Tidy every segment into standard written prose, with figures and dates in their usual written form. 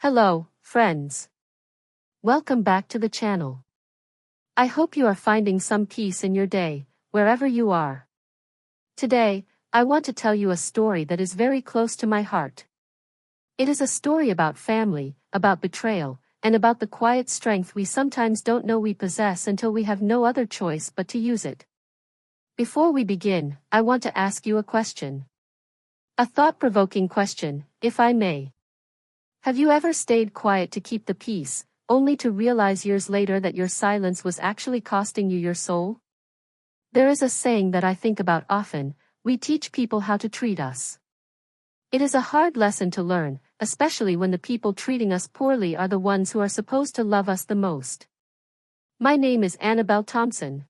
Hello, friends. Welcome back to the channel. I hope you are finding some peace in your day, wherever you are. Today, I want to tell you a story that is very close to my heart. It is a story about family, about betrayal, and about the quiet strength we sometimes don't know we possess until we have no other choice but to use it. Before we begin, I want to ask you a question. A thought-provoking question, if I may. Have you ever stayed quiet to keep the peace, only to realize years later that your silence was actually costing you your soul? There is a saying that I think about often: we teach people how to treat us. It is a hard lesson to learn, especially when the people treating us poorly are the ones who are supposed to love us the most. My name is Annabelle Thompson.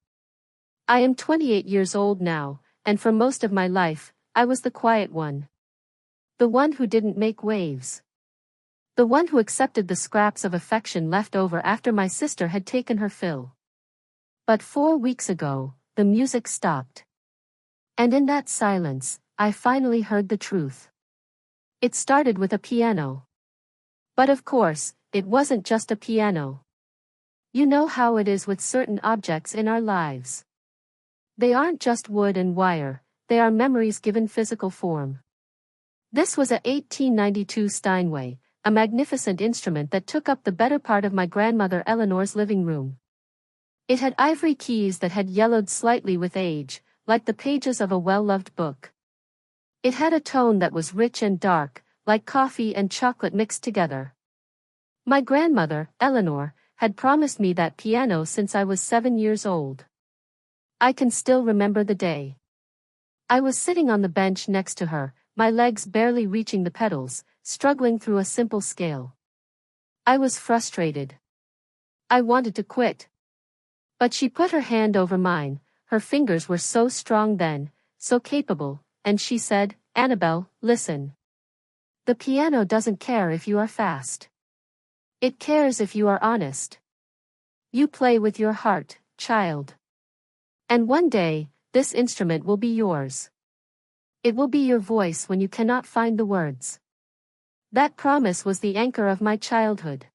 I am 28 years old now, and for most of my life, I was the quiet one. The one who didn't make waves. The one who accepted the scraps of affection left over after my sister had taken her fill. But 4 weeks ago, the music stopped. And in that silence, I finally heard the truth. It started with a piano. But of course, it wasn't just a piano. You know how it is with certain objects in our lives. They aren't just wood and wire, they are memories given physical form. This was a 1892 Steinway, a magnificent instrument that took up the better part of my grandmother Eleanor's living room. It had ivory keys that had yellowed slightly with age, like the pages of a well-loved book. It had a tone that was rich and dark, like coffee and chocolate mixed together. My grandmother, Eleanor, had promised me that piano since I was 7 years old. I can still remember the day. I was sitting on the bench next to her, my legs barely reaching the pedals, struggling through a simple scale. I was frustrated. I wanted to quit. But she put her hand over mine, her fingers were so strong then, so capable, and she said, "Annabelle, listen. The piano doesn't care if you are fast. It cares if you are honest. You play with your heart, child. And one day, this instrument will be yours. It will be your voice when you cannot find the words." That promise was the anchor of my childhood.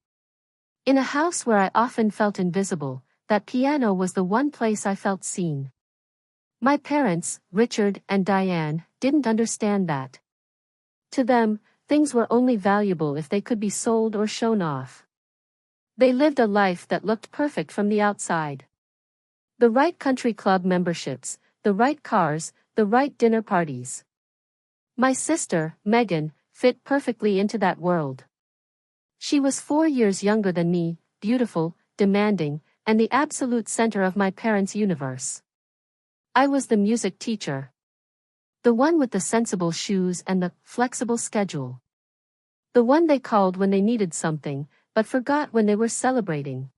In a house where I often felt invisible, that piano was the one place I felt seen. My parents, Richard and Diane, didn't understand that. To them, things were only valuable if they could be sold or shown off. They lived a life that looked perfect from the outside. The right country club memberships, the right cars, the right dinner parties. My sister, Megan, fit perfectly into that world. She was 4 years younger than me, beautiful, demanding, and the absolute center of my parents' universe. I was the music teacher. The one with the sensible shoes and the flexible schedule. The one they called when they needed something, but forgot when they were celebrating.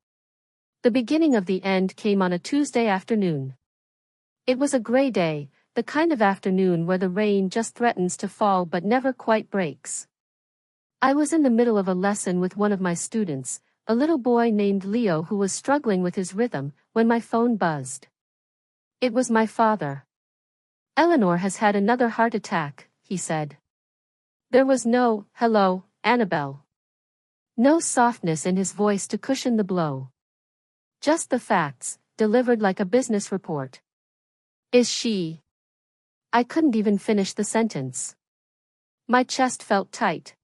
The beginning of the end came on a Tuesday afternoon. It was a gray day, the kind of afternoon where the rain just threatens to fall but never quite breaks. I was in the middle of a lesson with one of my students, a little boy named Leo who was struggling with his rhythm, when my phone buzzed. It was my father. "Eleanor has had another heart attack," he said. There was no, "Hello, Annabelle." No softness in his voice to cushion the blow. Just the facts, delivered like a business report. "Is she?" I couldn't even finish the sentence. My chest felt tight.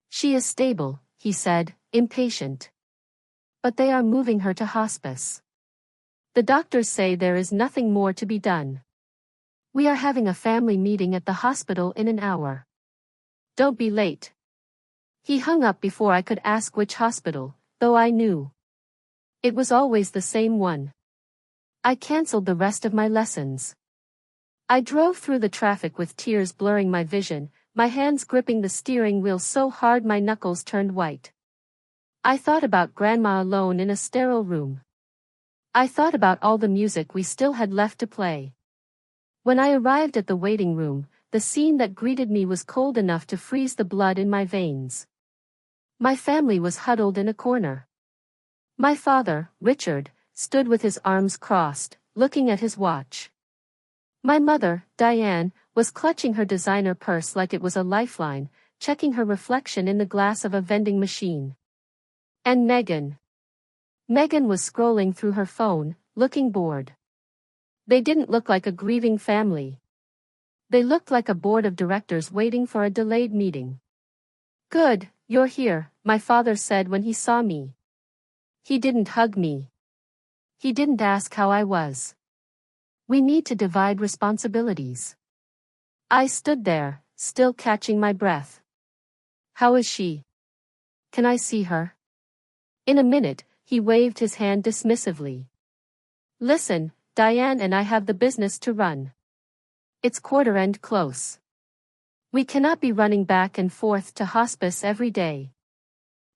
"She is stable," he said, impatient. "But they are moving her to hospice. The doctors say there is nothing more to be done. We are having a family meeting at the hospital in an hour. Don't be late." He hung up before I could ask which hospital, though I knew. It was always the same one. I canceled the rest of my lessons. I drove through the traffic with tears blurring my vision, my hands gripping the steering wheel so hard my knuckles turned white. I thought about Grandma alone in a sterile room. I thought about all the music we still had left to play. When I arrived at the waiting room, the scene that greeted me was cold enough to freeze the blood in my veins. My family was huddled in a corner. My father, Richard, stood with his arms crossed, looking at his watch. My mother, Diane, was clutching her designer purse like it was a lifeline, checking her reflection in the glass of a vending machine. And Megan. Megan was scrolling through her phone, looking bored. They didn't look like a grieving family. They looked like a board of directors waiting for a delayed meeting. "Good, you're here," my father said when he saw me. He didn't hug me. He didn't ask how I was. "We need to divide responsibilities." I stood there, still catching my breath. "How is she? Can I see her?" In a minute, he waved his hand dismissively. "Listen, Diane and I have the business to run. It's quarter-end close. We cannot be running back and forth to hospice every day.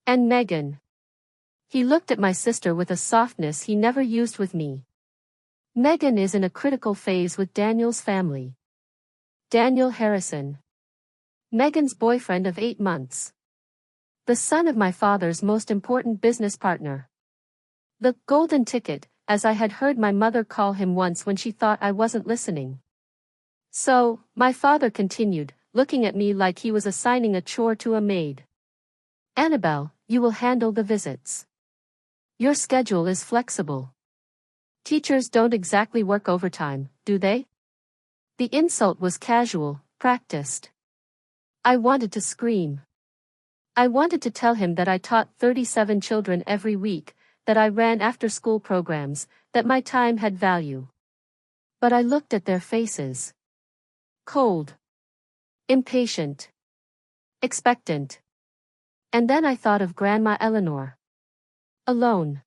And Megan." He looked at my sister with a softness he never used with me. "Megan is in a critical phase with Daniel's family. Daniel Harrison. Megan's boyfriend of 8 months. The son of my father's most important business partner. The golden ticket, as I had heard my mother call him once when she thought I wasn't listening." "So," my father continued, looking at me like he was assigning a chore to a maid. "Annabelle, you will handle the visits. Your schedule is flexible. Teachers don't exactly work overtime, do they?" The insult was casual, practiced. I wanted to scream. I wanted to tell him that I taught 37 children every week, that I ran after-school programs, that my time had value. But I looked at their faces. Cold. Impatient. Expectant. And then I thought of Grandma Eleanor. Alone.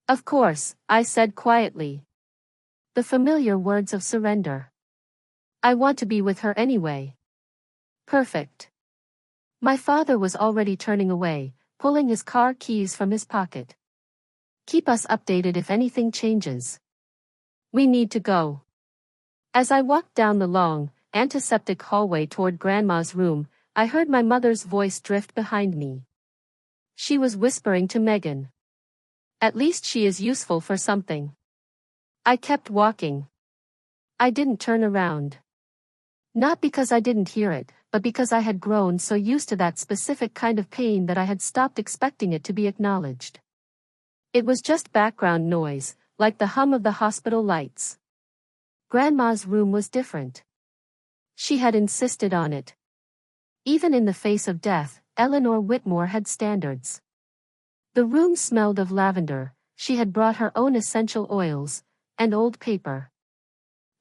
"Of course," I said quietly. The familiar words of surrender. "I want to be with her anyway." Perfect. My father was already turning away, pulling his car keys from his pocket. "Keep us updated if anything changes. We need to go." As I walked down the long, antiseptic hallway toward Grandma's room, I heard my mother's voice drift behind me. She was whispering to Megan. "At least she is useful for something." I kept walking. I didn't turn around. Not because I didn't hear it, but because I had grown so used to that specific kind of pain that I had stopped expecting it to be acknowledged. It was just background noise, like the hum of the hospital lights. Grandma's room was different. She had insisted on it. Even in the face of death, Eleanor Whitmore had standards. The room smelled of lavender, she had brought her own essential oils, and old paper.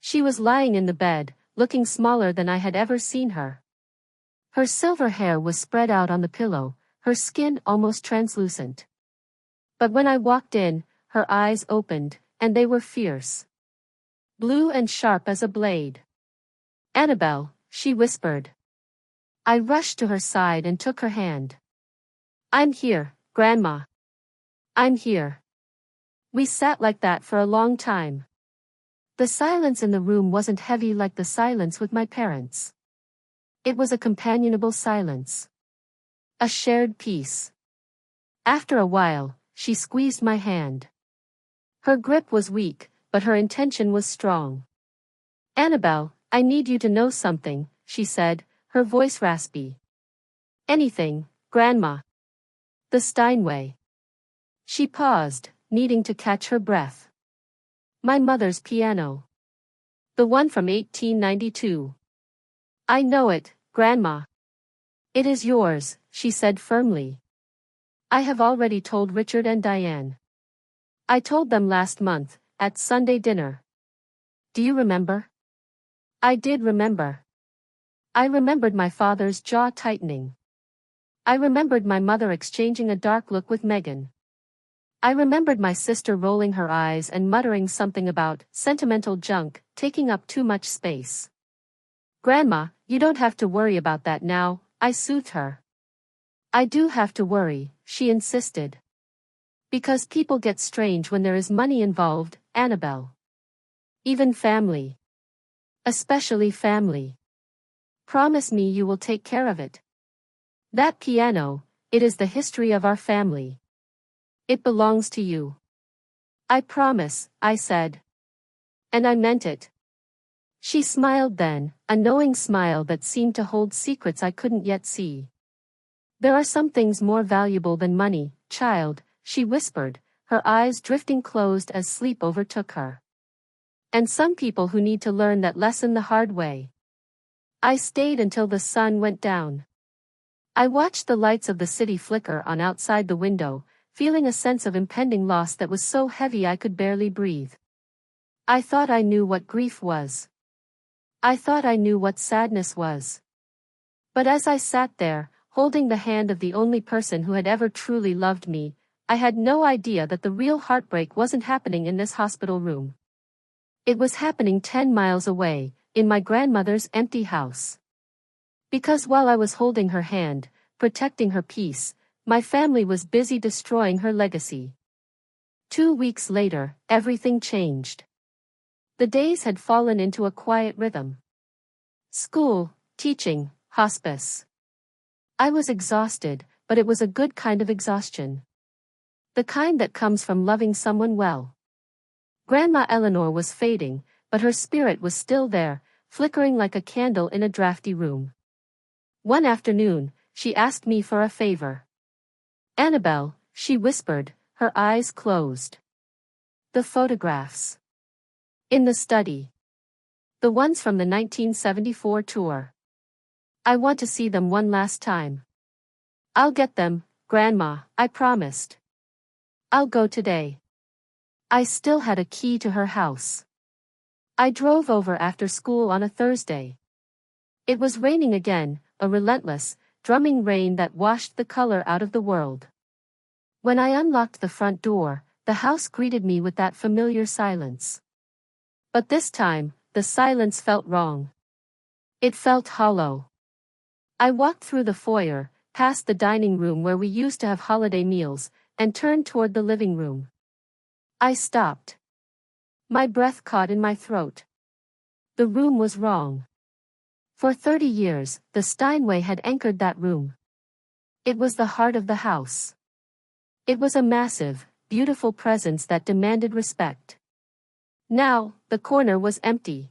She was lying in the bed, looking smaller than I had ever seen her. Her silver hair was spread out on the pillow, her skin almost translucent. But when I walked in, her eyes opened, and they were fierce. Blue and sharp as a blade. "Annabelle," she whispered. I rushed to her side and took her hand. "I'm here, Grandma. I'm here." We sat like that for a long time. The silence in the room wasn't heavy like the silence with my parents. It was a companionable silence. A shared peace. After a while, she squeezed my hand. Her grip was weak, but her intention was strong. "Annabelle, I need you to know something," she said, her voice raspy. "Anything, Grandma." "The Steinway." She paused, needing to catch her breath. "My mother's piano. The one from 1892. "I know it, Grandma." "It is yours," she said firmly. "I have already told Richard and Diane. I told them last month, at Sunday dinner. Do you remember?" I did remember. I remembered my father's jaw tightening. I remembered my mother exchanging a dark look with Megan. I remembered my sister rolling her eyes and muttering something about sentimental junk taking up too much space. "Grandma, you don't have to worry about that now," I soothed her. "I do have to worry," she insisted. "Because people get strange when there is money involved, Annabelle. Even family. Especially family. Promise me you will take care of it. That piano, it is the history of our family. It belongs to you." "I promise," I said. And I meant it. She smiled then, a knowing smile that seemed to hold secrets I couldn't yet see. There are some things more valuable than money, child, she whispered, her eyes drifting closed as sleep overtook her. And some people who need to learn that lesson the hard way. I stayed until the sun went down. I watched the lights of the city flicker on outside the window, feeling a sense of impending loss that was so heavy I could barely breathe. I thought I knew what grief was. I thought I knew what sadness was. But as I sat there, holding the hand of the only person who had ever truly loved me, I had no idea that the real heartbreak wasn't happening in this hospital room. It was happening 10 miles away, in my grandmother's empty house. Because while I was holding her hand, protecting her peace, my family was busy destroying her legacy. 2 weeks later, everything changed. The days had fallen into a quiet rhythm. School, teaching, hospice. I was exhausted, but it was a good kind of exhaustion. The kind that comes from loving someone well. Grandma Eleanor was fading, but her spirit was still there, flickering like a candle in a drafty room. One afternoon, she asked me for a favor. Annabelle, she whispered, her eyes closed. The photographs. In the study. The ones from the 1974 tour. I want to see them one last time. I'll get them, Grandma, I promised. I'll go today. I still had a key to her house. I drove over after school on a Thursday. It was raining again, a relentless, drumming rain that washed the color out of the world. When I unlocked the front door, the house greeted me with that familiar silence. But this time, the silence felt wrong. It felt hollow. I walked through the foyer, past the dining room where we used to have holiday meals, and turned toward the living room. I stopped. My breath caught in my throat. The room was wrong. For 30 years, the Steinway had anchored that room. It was the heart of the house. It was a massive, beautiful presence that demanded respect. Now, the corner was empty.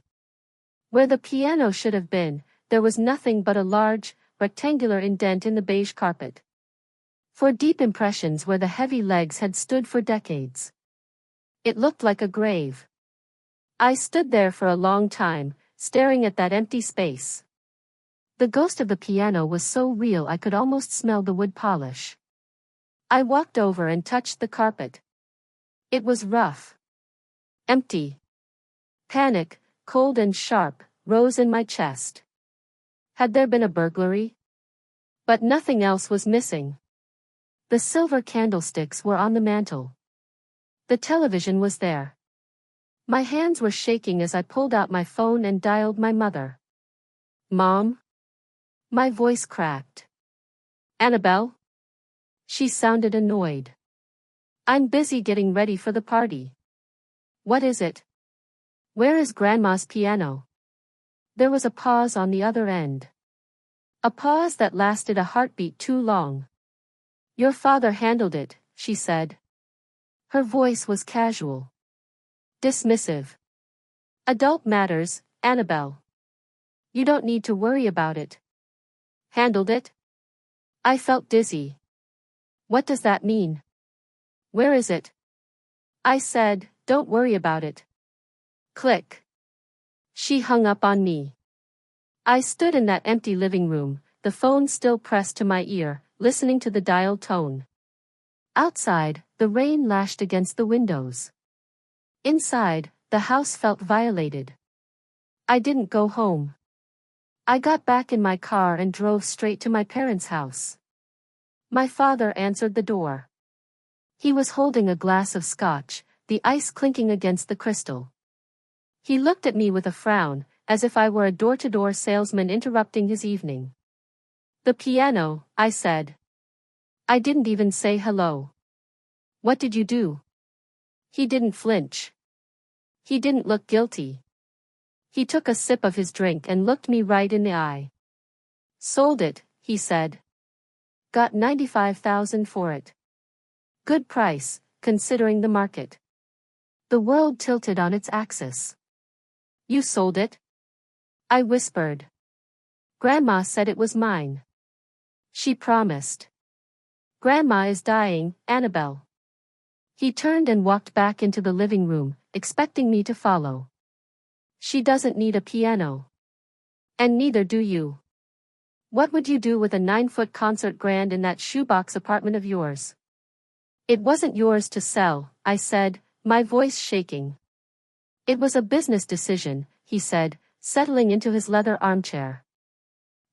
Where the piano should have been, there was nothing but a large, rectangular indent in the beige carpet. For deep impressions where the heavy legs had stood for decades. It looked like a grave. I stood there for a long time, staring at that empty space. The ghost of the piano was so real I could almost smell the wood polish. I walked over and touched the carpet. It was rough. Empty. Panic, cold and sharp, rose in my chest. Had there been a burglary? But nothing else was missing. The silver candlesticks were on the mantel. The television was there. My hands were shaking as I pulled out my phone and dialed my mother. Mom? My voice cracked. Annabelle? She sounded annoyed. I'm busy getting ready for the party. What is it? Where is Grandma's piano? There was a pause on the other end. A pause that lasted a heartbeat too long. Your father handled it, she said. Her voice was casual. Dismissive. Adult matters, Annabelle. You don't need to worry about it. Handled it? I felt dizzy. What does that mean? Where is it? I said, don't worry about it. Click. She hung up on me. I stood in that empty living room, the phone still pressed to my ear, listening to the dial tone. Outside, the rain lashed against the windows. Inside, the house felt violated. I didn't go home. I got back in my car and drove straight to my parents' house. My father answered the door. He was holding a glass of scotch, the ice clinking against the crystal. He looked at me with a frown, as if I were a door-to-door salesman interrupting his evening. The piano, I said. I didn't even say hello. What did you do? He didn't flinch. He didn't look guilty. He took a sip of his drink and looked me right in the eye. Sold it, he said. Got $95,000 for it. Good price, considering the market. The world tilted on its axis. You sold it? I whispered. Grandma said it was mine. She promised. Grandma is dying, Annabelle. He turned and walked back into the living room, expecting me to follow. She doesn't need a piano. And neither do you. What would you do with a 9-foot concert grand in that shoebox apartment of yours? It wasn't yours to sell, I said, my voice shaking. It was a business decision, he said, settling into his leather armchair.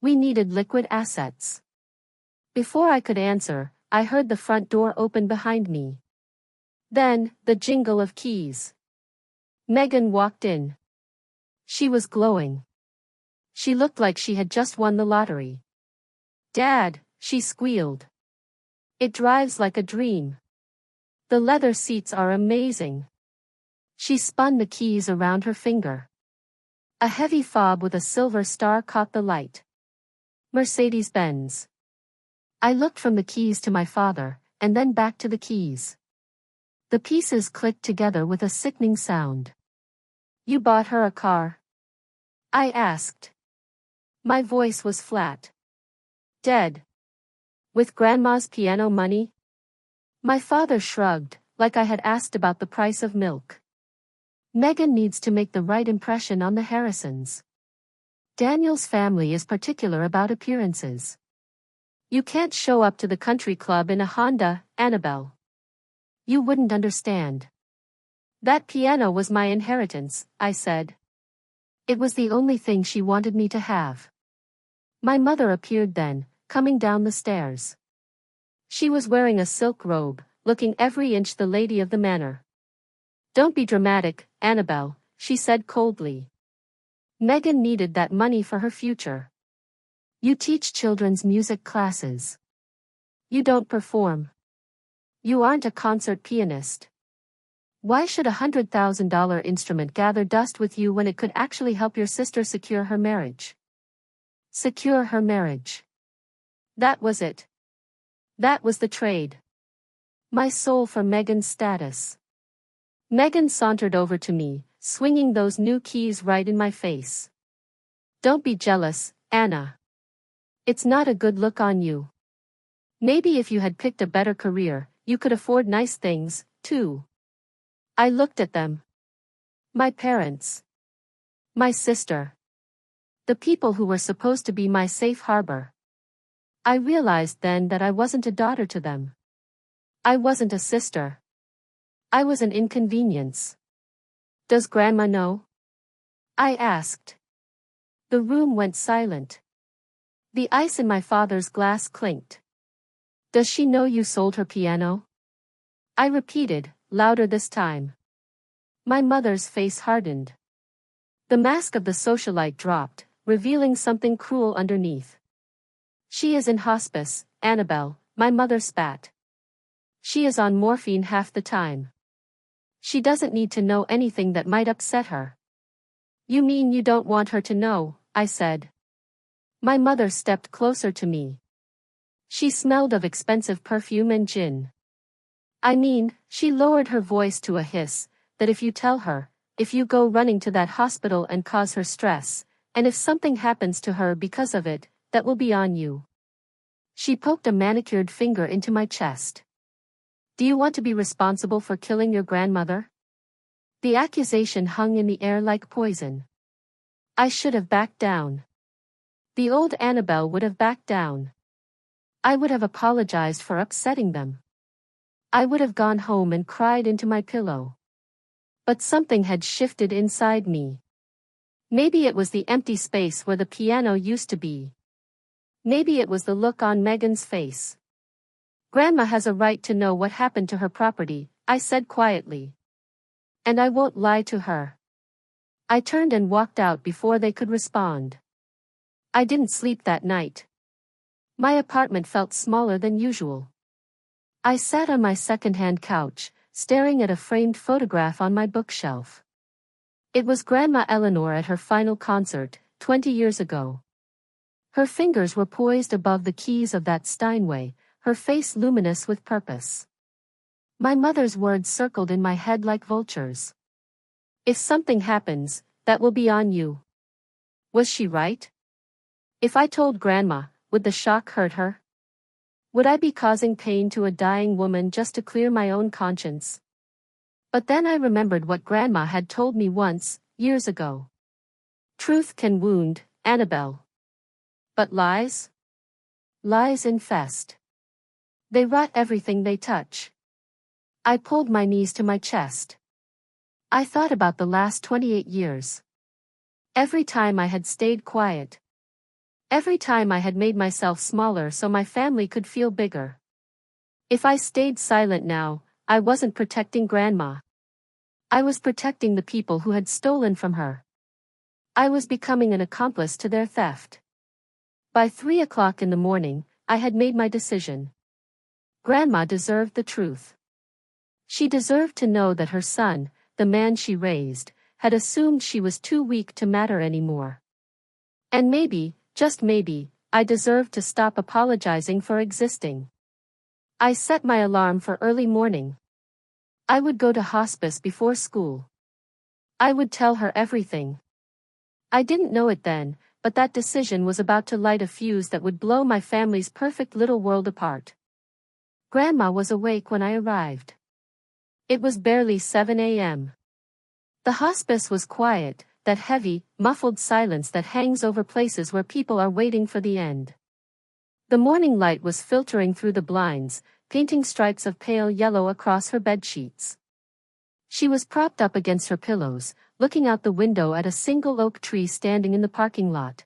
We needed liquid assets. Before I could answer, I heard the front door open behind me. Then, the jingle of keys. Megan walked in. She was glowing. She looked like she had just won the lottery. Dad, she squealed. It drives like a dream. The leather seats are amazing. She spun the keys around her finger. A heavy fob with a silver star caught the light. Mercedes-Benz. I looked from the keys to my father, and then back to the keys. The pieces clicked together with a sickening sound. You bought her a car? I asked. My voice was flat. Dead. With Grandma's piano money? My father shrugged, like I had asked about the price of milk. Megan needs to make the right impression on the Harrisons. Daniel's family is particular about appearances. You can't show up to the country club in a Honda, Annabelle. You wouldn't understand. That piano was my inheritance, I said. It was the only thing she wanted me to have. My mother appeared then, coming down the stairs. She was wearing a silk robe, looking every inch the lady of the manor. Don't be dramatic, Annabelle, she said coldly. Megan needed that money for her future. You teach children's music classes. You don't perform. You aren't a concert pianist. Why should a $100,000 instrument gather dust with you when it could actually help your sister secure her marriage? Secure her marriage. That was it. That was the trade. My soul for Megan's status. Megan sauntered over to me, swinging those new keys right in my face. Don't be jealous, Anna. It's not a good look on you. Maybe if you had picked a better career, you could afford nice things, too. I looked at them. My parents. My sister. The people who were supposed to be my safe harbor. I realized then that I wasn't a daughter to them. I wasn't a sister. I was an inconvenience. Does Grandma know? I asked. The room went silent. The ice in my father's glass clinked. Does she know you sold her piano? I repeated, louder this time. My mother's face hardened. The mask of the socialite dropped, revealing something cruel underneath. She is in hospice, Annabelle, my mother spat. She is on morphine half the time. She doesn't need to know anything that might upset her. You mean you don't want her to know, I said. My mother stepped closer to me. She smelled of expensive perfume and gin. I mean, she lowered her voice to a hiss, that if you tell her, if you go running to that hospital and cause her stress, and if something happens to her because of it, that will be on you. She poked a manicured finger into my chest. Do you want to be responsible for killing your grandmother? The accusation hung in the air like poison. I should have backed down. The old Annabelle would have backed down. I would have apologized for upsetting them. I would have gone home and cried into my pillow. But something had shifted inside me. Maybe it was the empty space where the piano used to be. Maybe it was the look on Megan's face. Grandma has a right to know what happened to her property, I said quietly. And I won't lie to her. I turned and walked out before they could respond. I didn't sleep that night. My apartment felt smaller than usual. I sat on my second-hand couch, staring at a framed photograph on my bookshelf. It was Grandma Eleanor at her final concert, 20 years ago. Her fingers were poised above the keys of that Steinway, her face luminous with purpose. My mother's words circled in my head like vultures. If something happens, that will be on you. Was she right? If I told Grandma, would the shock hurt her? Would I be causing pain to a dying woman just to clear my own conscience? But then I remembered what Grandma had told me once, years ago. Truth can wound, Annabelle. But lies? Lies infest. They rot everything they touch. I pulled my knees to my chest. I thought about the last 28 years. Every time I had stayed quiet. Every time I had made myself smaller so my family could feel bigger. If I stayed silent now, I wasn't protecting Grandma. I was protecting the people who had stolen from her. I was becoming an accomplice to their theft. By 3 o'clock in the morning, I had made my decision. Grandma deserved the truth. She deserved to know that her son, the man she raised, had assumed she was too weak to matter anymore. And maybe, just maybe, I deserved to stop apologizing for existing. I set my alarm for early morning. I would go to hospice before school. I would tell her everything. I didn't know it then, but that decision was about to light a fuse that would blow my family's perfect little world apart. Grandma was awake when I arrived. It was barely 7 a.m. The hospice was quiet, that heavy, muffled silence that hangs over places where people are waiting for the end. The morning light was filtering through the blinds, painting stripes of pale yellow across her bedsheets. She was propped up against her pillows, looking out the window at a single oak tree standing in the parking lot.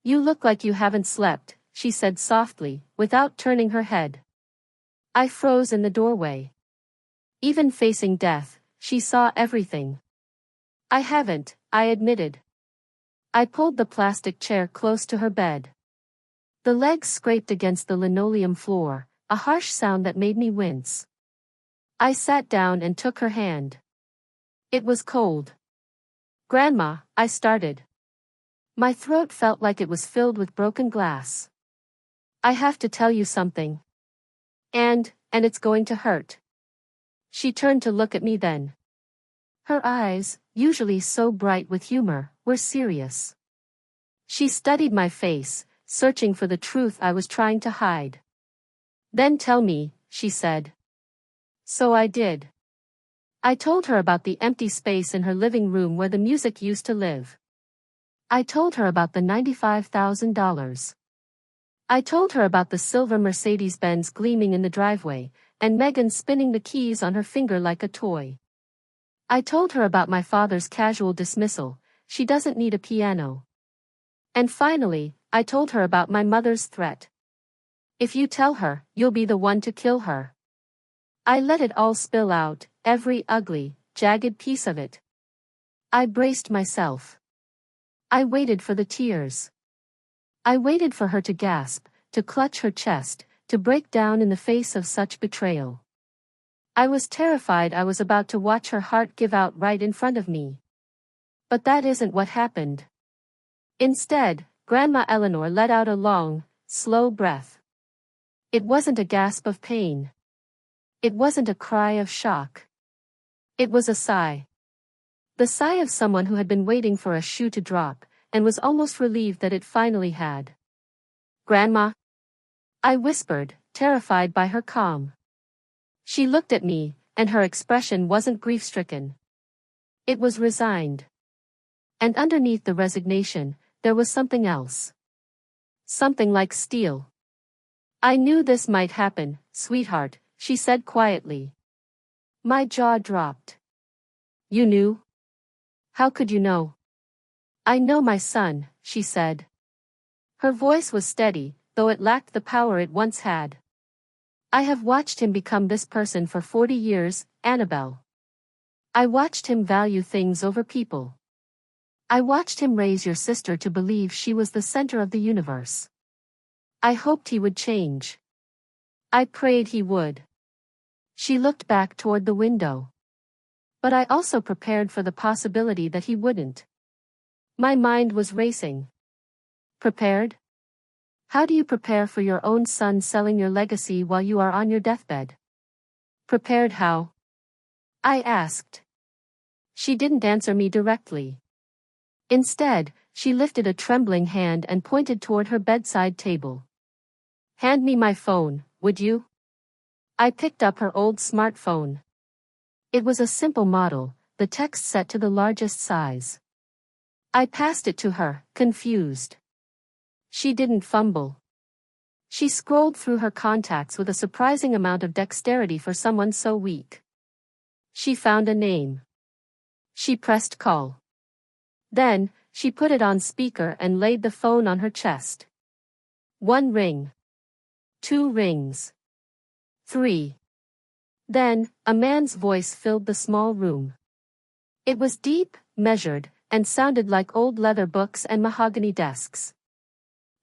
"You look like you haven't slept," she said softly, without turning her head. I froze in the doorway. Even facing death, she saw everything. "I haven't," I admitted. I pulled the plastic chair close to her bed. The legs scraped against the linoleum floor, a harsh sound that made me wince. I sat down and took her hand. It was cold. "Grandma," I started. My throat felt like it was filled with broken glass. "I have to tell you something. And it's going to hurt." She turned to look at me then. Her eyes, usually so bright with humor, were serious. She studied my face, searching for the truth I was trying to hide. "Then tell me," she said. So I did. I told her about the empty space in her living room where the music used to live. I told her about the $95,000. I told her about the silver Mercedes-Benz gleaming in the driveway, and Megan spinning the keys on her finger like a toy. I told her about my father's casual dismissal, "She doesn't need a piano." And finally, I told her about my mother's threat. "If you tell her, you'll be the one to kill her." I let it all spill out, every ugly, jagged piece of it. I braced myself. I waited for the tears. I waited for her to gasp, to clutch her chest, to break down in the face of such betrayal. I was terrified I was about to watch her heart give out right in front of me. But that isn't what happened. Instead, Grandma Eleanor let out a long, slow breath. It wasn't a gasp of pain. It wasn't a cry of shock. It was a sigh. The sigh of someone who had been waiting for a shoe to drop, and was almost relieved that it finally had. "Grandma?" I whispered, terrified by her calm. She looked at me, and her expression wasn't grief-stricken. It was resigned. And underneath the resignation, there was something else. Something like steel. "I knew this might happen, sweetheart," she said quietly. My jaw dropped. "You knew? How could you know?" "I know my son," she said. Her voice was steady, though it lacked the power it once had. "I have watched him become this person for 40 years, Annabelle. I watched him value things over people. I watched him raise your sister to believe she was the center of the universe. I hoped he would change. I prayed he would." She looked back toward the window. But I also prepared for the possibility that he wouldn't. My mind was racing. Prepared? How do you prepare for your own son selling your legacy while you are on your deathbed? Prepared how? I asked. She didn't answer me directly. Instead, She lifted a trembling hand and pointed toward her bedside table. Hand me my phone, would you? I picked up her old smartphone. It was a simple model, the text set to the largest size. I passed it to her, confused. She didn't fumble. She scrolled through her contacts with a surprising amount of dexterity for someone so weak. She found a name. She pressed call. Then, she put it on speaker and laid the phone on her chest. 1 ring. 2 rings. 3. Then, a man's voice filled the small room. It was deep, measured, and sounded like old leather books and mahogany desks.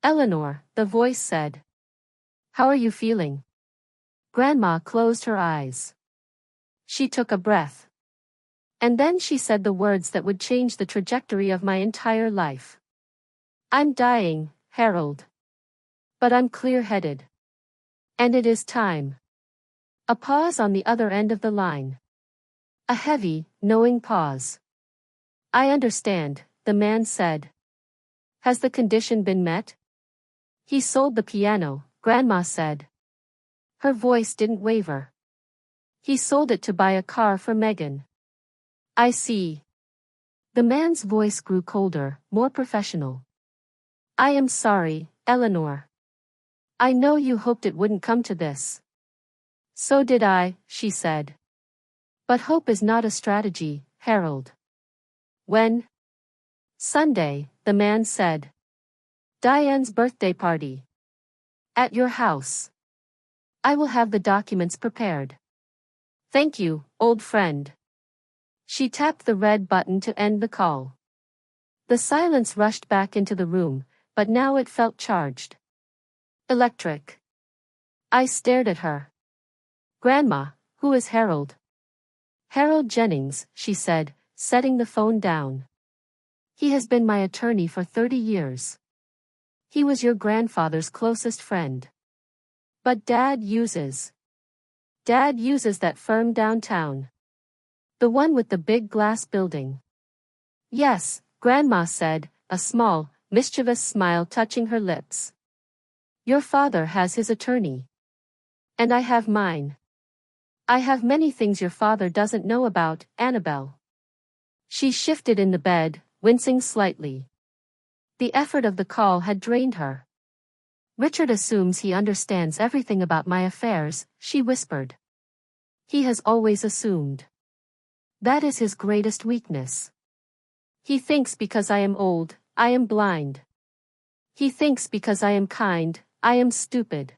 Eleanor, the voice said. How are you feeling? Grandma closed her eyes. She took a breath. And then she said the words that would change the trajectory of my entire life. I'm dying, Harold. But I'm clear-headed. And it is time. A pause on the other end of the line. A heavy, knowing pause. I understand, the man said. Has the condition been met? He sold the piano, Grandma said. Her voice didn't waver. He sold it to buy a car for Megan. I see. The man's voice grew colder, more professional. I am sorry, Eleanor. I know you hoped it wouldn't come to this. So did I, she said. But hope is not a strategy, Harold. When? Sunday, the man said. Diane's birthday party. At your house. I will have the documents prepared. Thank you, old friend. She tapped the red button to end the call. The silence rushed back into the room, but now it felt charged. Electric. I stared at her. Grandma, who is Harold? Harold Jennings, she said, setting the phone down. He has been my attorney for 30 years. He was your grandfather's closest friend. But Dad uses that firm downtown. The one with the big glass building. Yes, Grandma said, a small, mischievous smile touching her lips. Your father has his attorney. And I have mine. I have many things your father doesn't know about, Annabelle. She shifted in the bed, wincing slightly. The effort of the call had drained her. Richard assumes he understands everything about my affairs, she whispered. He has always assumed. That is his greatest weakness. He thinks because I am old, I am blind. He thinks because I am kind, I am stupid.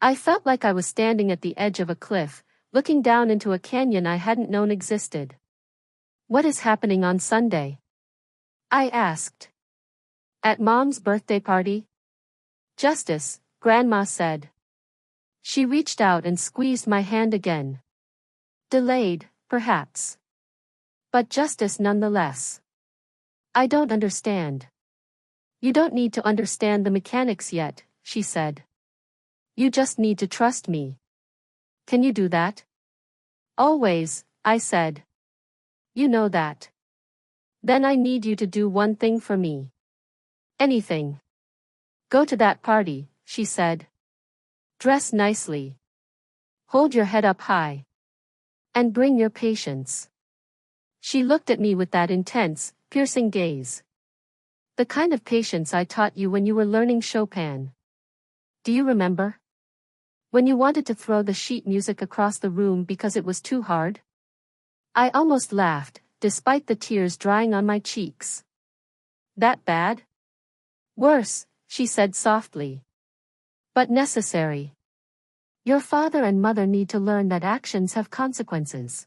I felt like I was standing at the edge of a cliff, looking down into a canyon I hadn't known existed. What is happening on Sunday? I asked. At Mom's birthday party? Justice, Grandma said. She reached out and squeezed my hand again. Delayed, perhaps. But justice nonetheless. I don't understand. You don't need to understand the mechanics yet, she said. You just need to trust me. Can you do that? Always, I said. You know that. Then I need you to do one thing for me. Anything. Go to that party, she said. Dress nicely. Hold your head up high. And bring your patience. She looked at me with that intense, piercing gaze. The kind of patience I taught you when you were learning Chopin. Do you remember? When you wanted to throw the sheet music across the room because it was too hard? I almost laughed, despite the tears drying on my cheeks. That bad? Worse, she said softly. But necessary. Your father and mother need to learn that actions have consequences.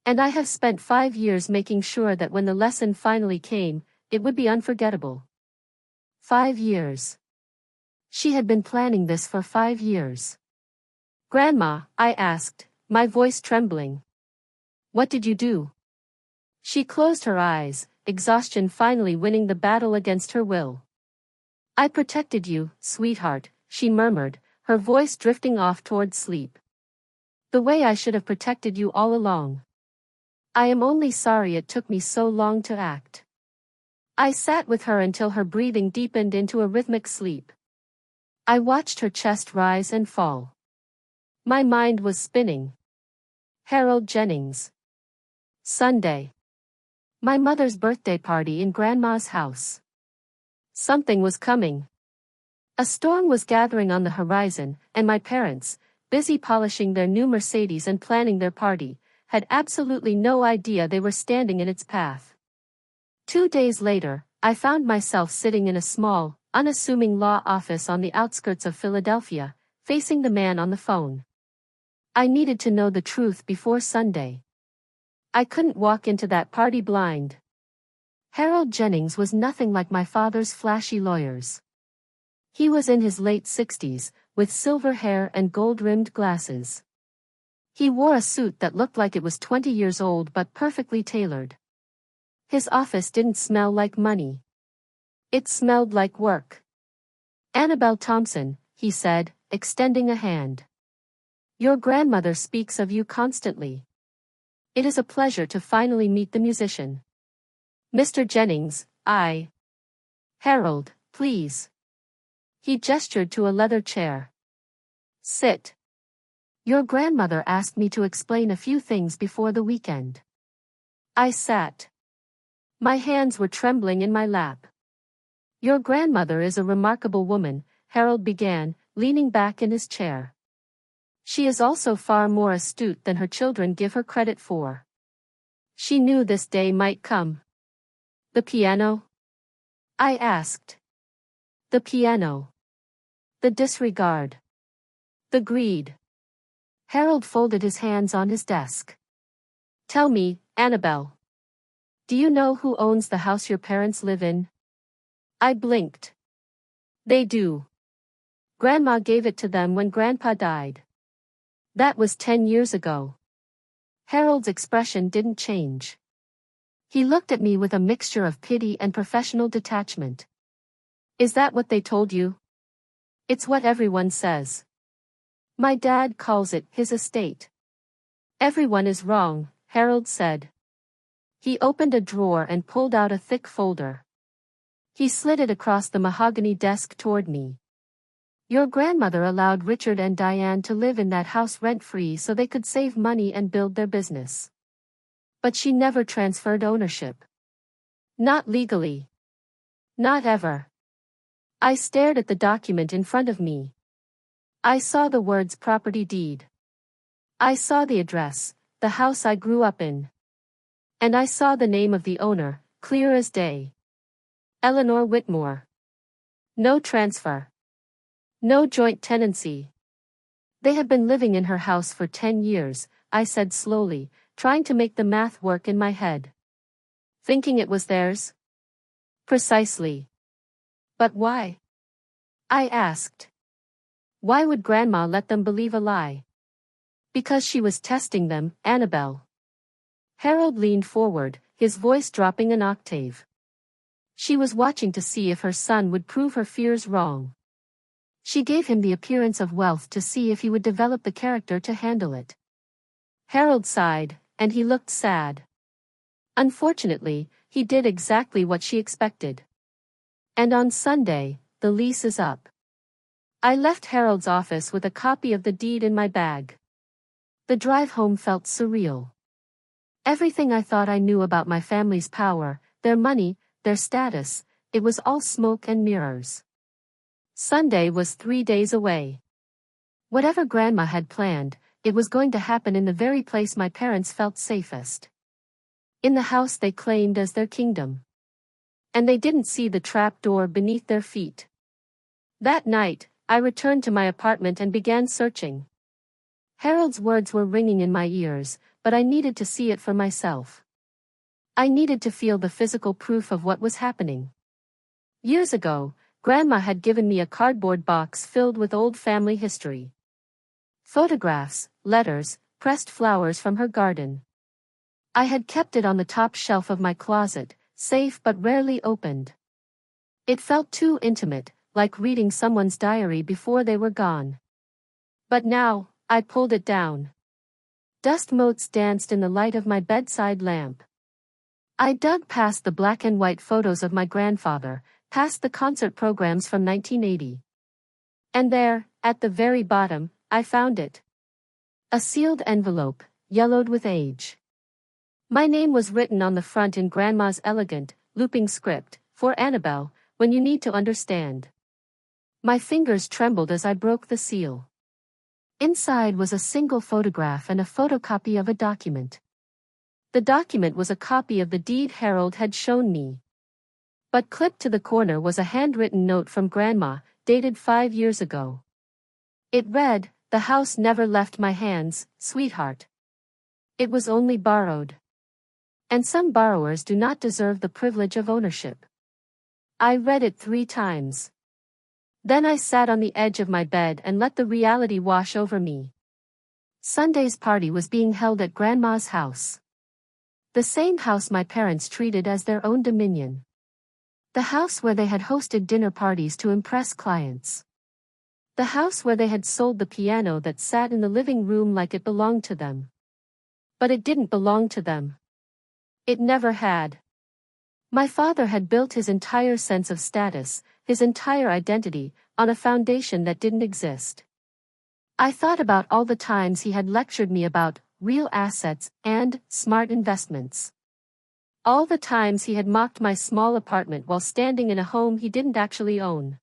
And I have spent 5 years making sure that when the lesson finally came, it would be unforgettable. 5 years. She had been planning this for 5 years. Grandma, I asked, my voice trembling. What did you do? She closed her eyes, exhaustion finally winning the battle against her will. I protected you, sweetheart, she murmured, her voice drifting off toward sleep. The way I should have protected you all along. I am only sorry it took me so long to act. I sat with her until her breathing deepened into a rhythmic sleep. I watched her chest rise and fall. My mind was spinning. Harold Jennings. Sunday. My mother's birthday party in Grandma's house. Something was coming. A storm was gathering on the horizon, and my parents, busy polishing their new Mercedes and planning their party, had absolutely no idea they were standing in its path. 2 days later, I found myself sitting in a small, unassuming law office on the outskirts of Philadelphia, facing the man on the phone. I needed to know the truth before Sunday. I couldn't walk into that party blind. Harold Jennings was nothing like my father's flashy lawyers. He was in his late 60s, with silver hair and gold-rimmed glasses. He wore a suit that looked like it was 20 years old but perfectly tailored. His office didn't smell like money. It smelled like work. "Annabelle Thompson," he said, extending a hand. "Your grandmother speaks of you constantly. It is a pleasure to finally meet the musician. Mr. Jennings, Harold, please." He gestured to a leather chair. "Sit. Your grandmother asked me to explain a few things before the weekend." I sat. My hands were trembling in my lap. "Your grandmother is a remarkable woman," Harold began, leaning back in his chair. "She is also far more astute than her children give her credit for. She knew this day might come." "The piano?" I asked. "The piano. The disregard. The greed." Harold folded his hands on his desk. "Tell me, Annabelle. Do you know who owns the house your parents live in?" I blinked. "They do. Grandma gave it to them when Grandpa died. That was 10 years ago." Harold's expression didn't change. He looked at me with a mixture of pity and professional detachment. "Is that what they told you?" "It's what everyone says. My dad calls it his estate." "Everyone is wrong," Harold said. He opened a drawer and pulled out a thick folder. He slid it across the mahogany desk toward me. "Your grandmother allowed Richard and Diane to live in that house rent-free so they could save money and build their business. But she never transferred ownership. Not legally. Not ever." I stared at the document in front of me. I saw the words property deed. I saw the address, the house I grew up in. And I saw the name of the owner, clear as day. Eleanor Whitmore. No transfer. No joint tenancy. "They have been living in her house for 10 years, I said slowly, trying to make the math work in my head. "Thinking it was theirs?" "Precisely." "But why?" I asked. "Why would Grandma let them believe a lie?" "Because she was testing them, Annabelle." Harold leaned forward, his voice dropping an octave. "She was watching to see if her son would prove her fears wrong. She gave him the appearance of wealth to see if he would develop the character to handle it." Harold sighed, and he looked sad. "Unfortunately, he did exactly what she expected. And on Sunday, the lease is up." I left Harold's office with a copy of the deed in my bag. The drive home felt surreal. Everything I thought I knew about my family's power, their money, their status, it was all smoke and mirrors. Sunday was 3 days away. Whatever Grandma had planned, it was going to happen in the very place my parents felt safest. In the house they claimed as their kingdom. And they didn't see the trap door beneath their feet. That night, I returned to my apartment and began searching. Harold's words were ringing in my ears, but I needed to see it for myself. I needed to feel the physical proof of what was happening. Years ago, Grandma had given me a cardboard box filled with old family history. Photographs, letters, pressed flowers from her garden. I had kept it on the top shelf of my closet, safe but rarely opened. It felt too intimate, like reading someone's diary before they were gone. But now, I pulled it down. Dust motes danced in the light of my bedside lamp. I dug past the black and white photos of my grandfather, past the concert programs from 1980. And there, at the very bottom, I found it. A sealed envelope, yellowed with age. My name was written on the front in Grandma's elegant, looping script, "For Annabelle, when you need to understand." My fingers trembled as I broke the seal. Inside was a single photograph and a photocopy of a document. The document was a copy of the deed Harold had shown me. But clipped to the corner was a handwritten note from Grandma, dated 5 years ago. It read, "The house never left my hands, sweetheart. It was only borrowed. And some borrowers do not deserve the privilege of ownership." I read it 3 times. Then I sat on the edge of my bed and let the reality wash over me. Sunday's party was being held at Grandma's house. The same house my parents treated as their own dominion. The house where they had hosted dinner parties to impress clients. The house where they had sold the piano that sat in the living room like it belonged to them. But it didn't belong to them. It never had. My father had built his entire sense of status, his entire identity, on a foundation that didn't exist. I thought about all the times he had lectured me about real assets and smart investments. All the times he had mocked my small apartment while standing in a home he didn't actually own.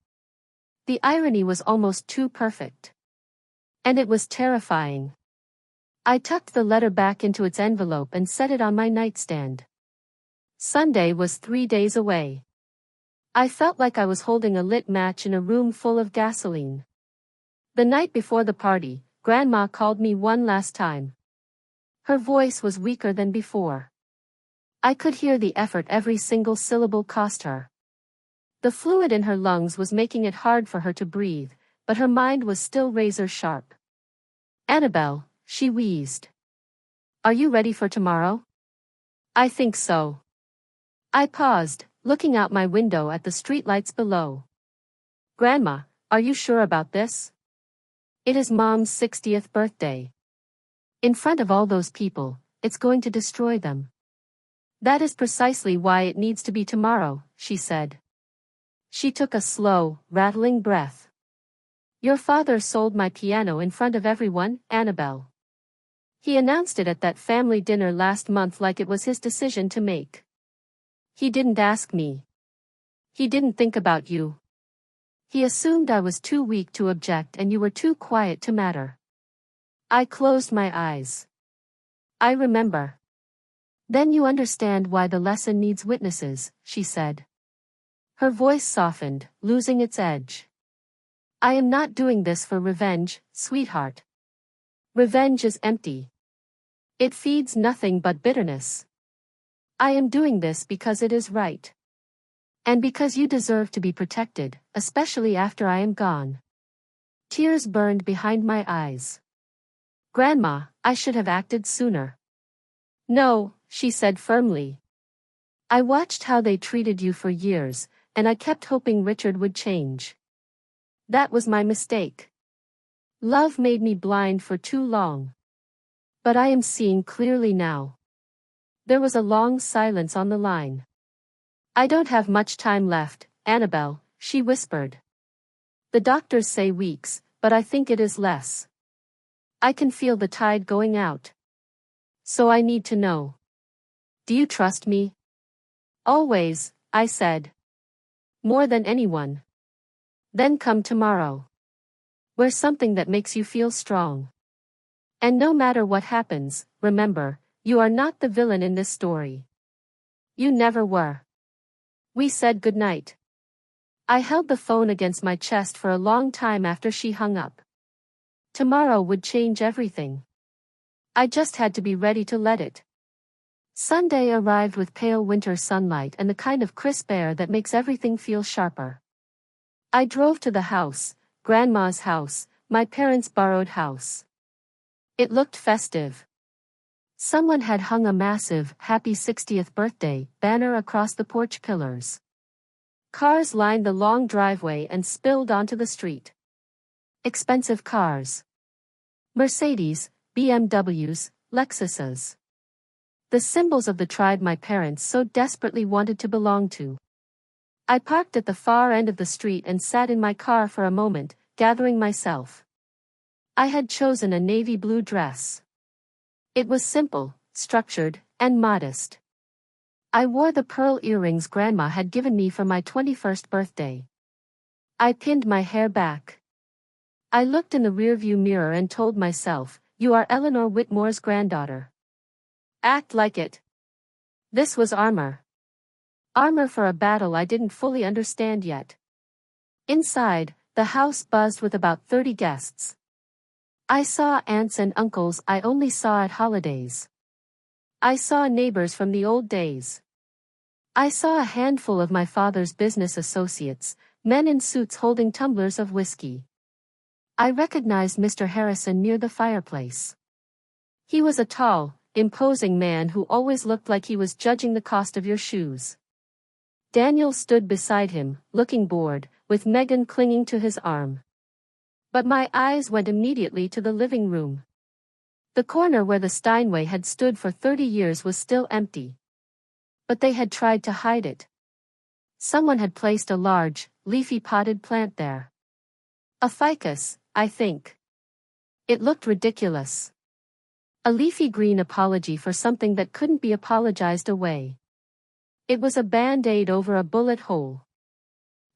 The irony was almost too perfect. And it was terrifying. I tucked the letter back into its envelope and set it on my nightstand. Sunday was 3 days away. I felt like I was holding a lit match in a room full of gasoline. The night before the party, Grandma called me one last time. Her voice was weaker than before. I could hear the effort every single syllable cost her. The fluid in her lungs was making it hard for her to breathe, but her mind was still razor sharp. "Annabelle," she wheezed. "Are you ready for tomorrow?" "I think so." I paused, looking out my window at the streetlights below. "Grandma, are you sure about this? It is Mom's 60th birthday. In front of all those people, it's going to destroy them." "That is precisely why it needs to be tomorrow," she said. She took a slow, rattling breath. "Your father sold my piano in front of everyone, Annabelle. He announced it at that family dinner last month like it was his decision to make. He didn't ask me. He didn't think about you. He assumed I was too weak to object and you were too quiet to matter." I closed my eyes. "I remember." "Then you understand why the lesson needs witnesses," she said. Her voice softened, losing its edge. "I am not doing this for revenge, sweetheart. Revenge is empty. It feeds nothing but bitterness. I am doing this because it is right. And because you deserve to be protected, especially after I am gone." Tears burned behind my eyes. "Grandma, I should have acted sooner." "No," she said firmly. "I watched how they treated you for years, and I kept hoping Richard would change. That was my mistake. Love made me blind for too long. But I am seeing clearly now." There was a long silence on the line. "I don't have much time left, Annabelle," she whispered. "The doctors say weeks, but I think it is less. I can feel the tide going out. So I need to know. Do you trust me?" "Always," I said. "More than anyone." "Then come tomorrow. Wear something that makes you feel strong. And no matter what happens, remember, you are not the villain in this story. You never were." We said goodnight. I held the phone against my chest for a long time after she hung up. Tomorrow would change everything. I just had to be ready to let it. Sunday arrived with pale winter sunlight and the kind of crisp air that makes everything feel sharper. I drove to the house, Grandma's house, my parents' borrowed house. It looked festive. Someone had hung a massive, "Happy 60th Birthday" banner across the porch pillars. Cars lined the long driveway and spilled onto the street. Expensive cars. Mercedes, BMWs, Lexuses. The symbols of the tribe my parents so desperately wanted to belong to. I parked at the far end of the street and sat in my car for a moment, gathering myself. I had chosen a navy blue dress. It was simple, structured, and modest. I wore the pearl earrings Grandma had given me for my 21st birthday. I pinned my hair back. I looked in the rearview mirror and told myself, "You are Eleanor Whitmore's granddaughter. Act like it." This was armor. Armor for a battle I didn't fully understand yet. Inside, the house buzzed with about 30 guests. I saw aunts and uncles I only saw at holidays. I saw neighbors from the old days. I saw a handful of my father's business associates, men in suits holding tumblers of whiskey. I recognized Mr. Harrison near the fireplace. He was a tall, imposing man who always looked like he was judging the cost of your shoes. Daniel stood beside him, looking bored, with Megan clinging to his arm. But my eyes went immediately to the living room. The corner where the Steinway had stood for 30 years was still empty. But they had tried to hide it. Someone had placed a large, leafy potted plant there. A ficus, I think. It looked ridiculous. A leafy green apology for something that couldn't be apologized away. It was a band-aid over a bullet hole.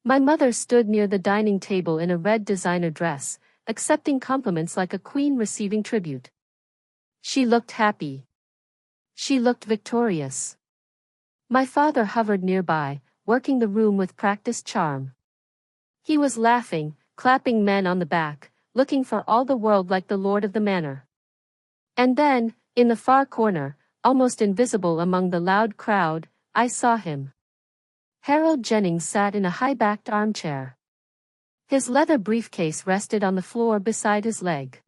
My mother stood near the dining table in a red designer dress, accepting compliments like a queen receiving tribute. She looked happy. She looked victorious. My father hovered nearby, working the room with practiced charm. He was laughing, clapping men on the back, looking for all the world like the lord of the manor. And then, in the far corner, almost invisible among the loud crowd, I saw him. Harold Jennings sat in a high-backed armchair. His leather briefcase rested on the floor beside his leg.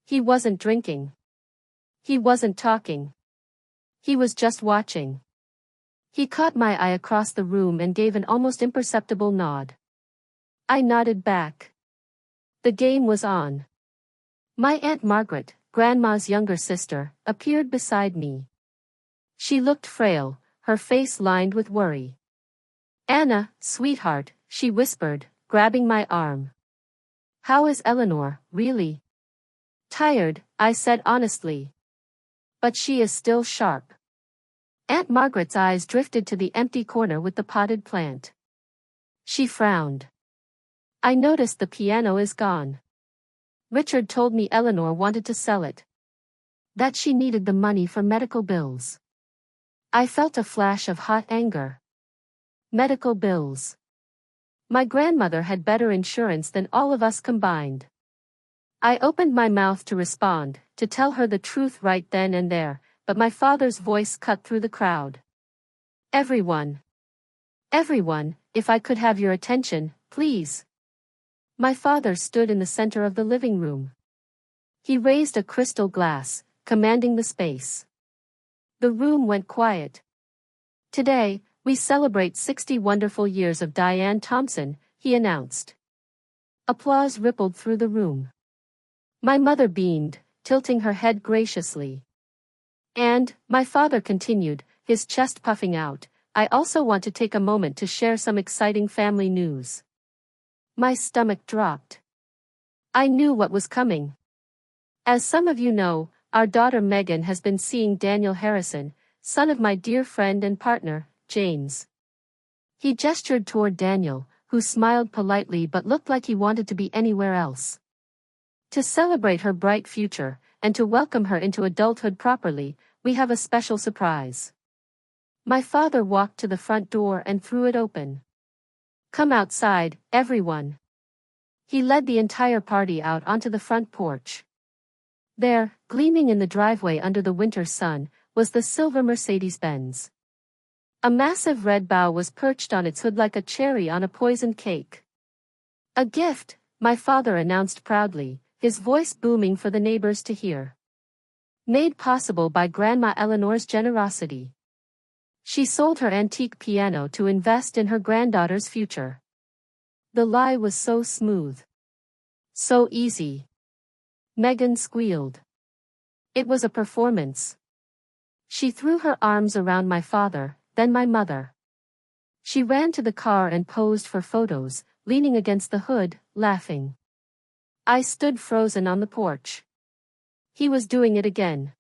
He wasn't drinking. He wasn't talking. He was just watching. He caught my eye across the room and gave an almost imperceptible nod. I nodded back. The game was on. My Aunt Margaret, Grandma's younger sister, appeared beside me. She looked frail, her face lined with worry. "Anna, sweetheart," she whispered, grabbing my arm. "How is Eleanor, really?" "Tired," I said honestly. "But she is still sharp." Aunt Margaret's eyes drifted to the empty corner with the potted plant. She frowned. "I noticed the piano is gone. Richard told me Eleanor wanted to sell it. That she needed the money for medical bills." I felt a flash of hot anger. Medical bills. My grandmother had better insurance than all of us combined. I opened my mouth to respond, to tell her the truth right then and there, but my father's voice cut through the crowd. Everyone, if I could have your attention, please." My father stood in the center of the living room. He raised a crystal glass, commanding the space. The room went quiet. "Today, we celebrate 60 wonderful years of Diane Thompson," he announced. Applause rippled through the room. My mother beamed, tilting her head graciously. "And," my father continued, his chest puffing out, "I also want to take a moment to share some exciting family news." My stomach dropped. I knew what was coming. As some of you know, our daughter Megan has been seeing Daniel Harrison, son of my dear friend and partner, James. He gestured toward Daniel, who smiled politely but looked like he wanted to be anywhere else. To celebrate her bright future, and to welcome her into adulthood properly, we have a special surprise. My father walked to the front door and threw it open. "Come outside, everyone." He led the entire party out onto the front porch. There, gleaming in the driveway under the winter sun, was the silver Mercedes-Benz. A massive red bow was perched on its hood like a cherry on a poisoned cake. "A gift," my father announced proudly, his voice booming for the neighbors to hear. "Made possible by Grandma Eleanor's generosity. She sold her antique piano to invest in her granddaughter's future." The lie was so smooth. So easy. Megan squealed. It was a performance. She threw her arms around my father, then my mother. She ran to the car and posed for photos, leaning against the hood, laughing. I stood frozen on the porch. He was doing it again.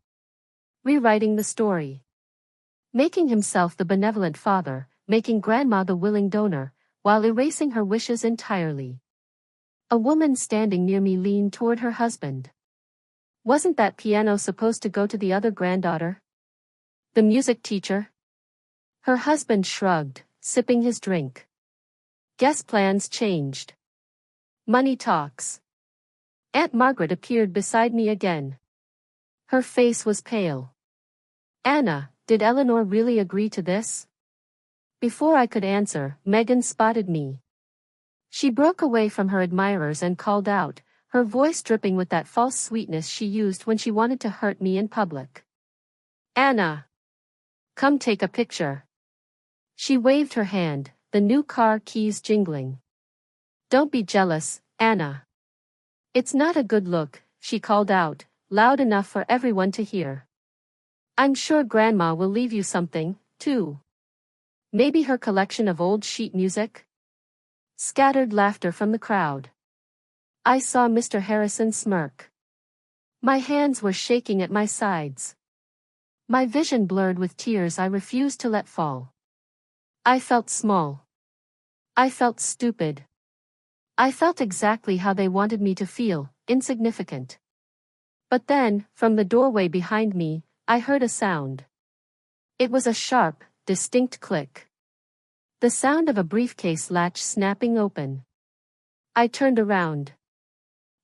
Rewriting the story. Making himself the benevolent father, making grandma the willing donor, while erasing her wishes entirely. A woman standing near me leaned toward her husband. Wasn't that piano supposed to go to the other granddaughter? The music teacher? Her husband shrugged, sipping his drink. Guess plans changed. Money talks. Aunt Margaret appeared beside me again. Her face was pale. Anna, did Eleanor really agree to this? Before I could answer, Megan spotted me. She broke away from her admirers and called out, her voice dripping with that false sweetness she used when she wanted to hurt me in public. Anna! Come take a picture. She waved her hand, the new car keys jingling. Don't be jealous, Anna. It's not a good look, she called out, loud enough for everyone to hear. I'm sure Grandma will leave you something, too. Maybe her collection of old sheet music? Scattered laughter from the crowd. I saw Mr. Harrison smirk. My hands were shaking at my sides. My vision blurred with tears I refused to let fall. I felt small. I felt stupid. I felt exactly how they wanted me to feel, insignificant. But then, from the doorway behind me, I heard a sound. It was a sharp, distinct click. The sound of a briefcase latch snapping open. I turned around.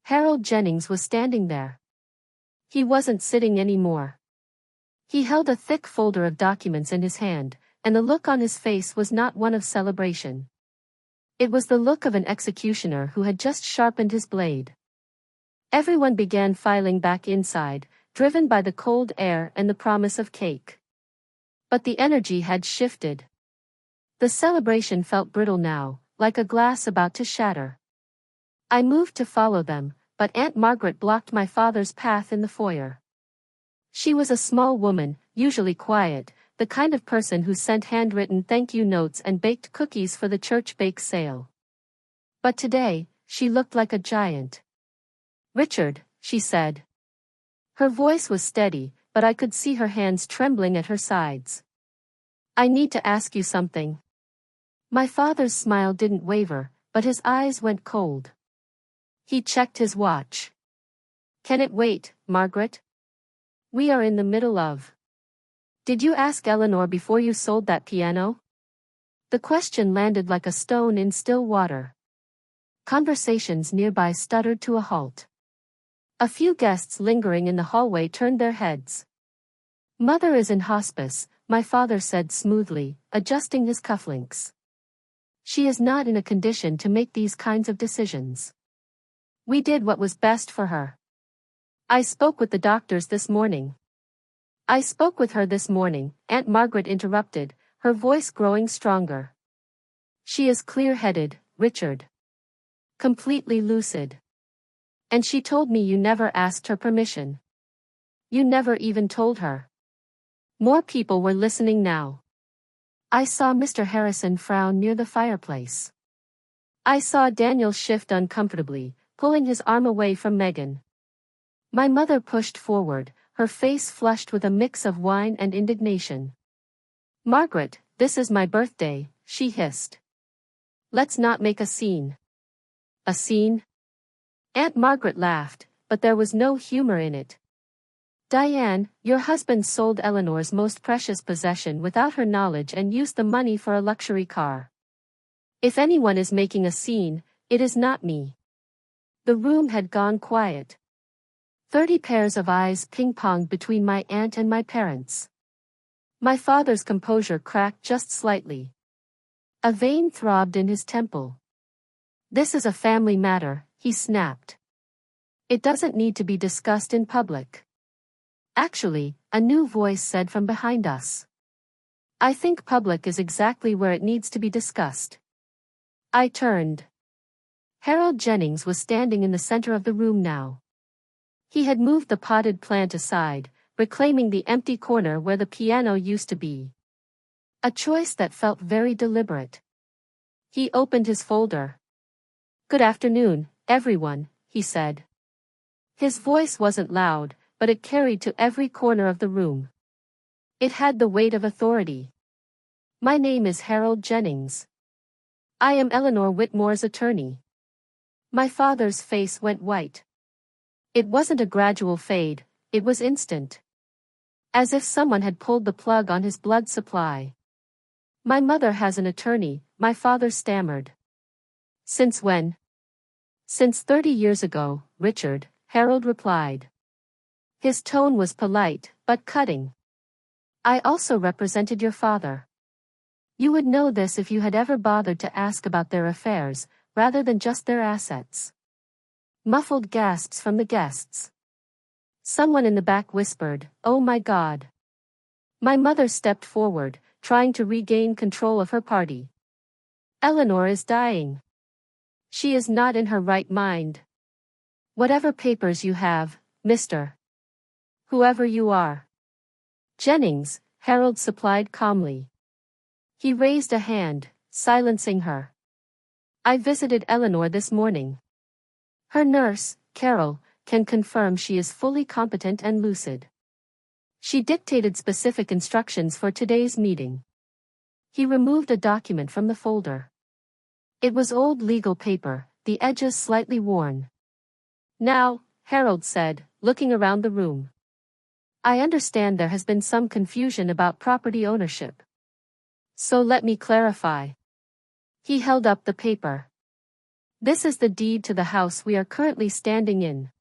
Harold Jennings was standing there. He wasn't sitting anymore. He held a thick folder of documents in his hand, and the look on his face was not one of celebration. It was the look of an executioner who had just sharpened his blade. Everyone began filing back inside, driven by the cold air and the promise of cake. But the energy had shifted. The celebration felt brittle now, like a glass about to shatter. I moved to follow them, but Aunt Margaret blocked my father's path in the foyer. She was a small woman, usually quiet, the kind of person who sent handwritten thank you notes and baked cookies for the church bake sale. But today, she looked like a giant. Richard, she said. Her voice was steady, but I could see her hands trembling at her sides. I need to ask you something. My father's smile didn't waver, but his eyes went cold. He checked his watch. Can it wait, Margaret? We are in the middle of. Did you ask Eleanor before you sold that piano? The question landed like a stone in still water. Conversations nearby stuttered to a halt. A few guests lingering in the hallway turned their heads. Mother is in hospice, my father said smoothly, adjusting his cufflinks. She is not in a condition to make these kinds of decisions. We did what was best for her. I spoke with the doctors this morning. I spoke with her this morning, Aunt Margaret interrupted, her voice growing stronger. She is clear-headed, Richard. Completely lucid. And she told me you never asked her permission. You never even told her. More people were listening now. I saw Mr. Harrison frown near the fireplace. I saw Daniel shift uncomfortably, pulling his arm away from Megan. My mother pushed forward, her face flushed with a mix of wine and indignation. Margaret, this is my birthday, she hissed. Let's not make a scene. A scene? Aunt Margaret laughed, but there was no humor in it. Diane, your husband sold Eleanor's most precious possession without her knowledge and used the money for a luxury car. If anyone is making a scene, it is not me. The room had gone quiet. 30 pairs of eyes ping-ponged between my aunt and my parents. My father's composure cracked just slightly. A vein throbbed in his temple. This is a family matter, he snapped. It doesn't need to be discussed in public. Actually, a new voice said from behind us. I think public is exactly where it needs to be discussed. I turned. Harold Jennings was standing in the center of the room now. He had moved the potted plant aside, reclaiming the empty corner where the piano used to be. A choice that felt very deliberate. He opened his folder. "Good afternoon, everyone," he said. His voice wasn't loud, but it carried to every corner of the room. It had the weight of authority. "My name is Harold Jennings. I am Eleanor Whitmore's attorney." My father's face went white. It wasn't a gradual fade, it was instant. As if someone had pulled the plug on his blood supply. "My mother has an attorney," my father stammered. "Since when?" "Since 30 years ago, Richard," Harold replied. His tone was polite, but cutting. "I also represented your father. You would know this if you had ever bothered to ask about their affairs, rather than just their assets." Muffled gasps from the guests. Someone in the back whispered, "Oh my God." My mother stepped forward, trying to regain control of her party. "Eleanor is dying. She is not in her right mind. Whatever papers you have, Mr. Whoever you are." "Jennings," Harold supplied calmly. He raised a hand, silencing her. "I visited Eleanor this morning. Her nurse, Carol, can confirm she is fully competent and lucid. She dictated specific instructions for today's meeting." He removed a document from the folder. It was old legal paper, the edges slightly worn. "Now," Harold said, looking around the room. "I understand there has been some confusion about property ownership. So let me clarify." He held up the paper. "This is the deed to the house we are currently standing in."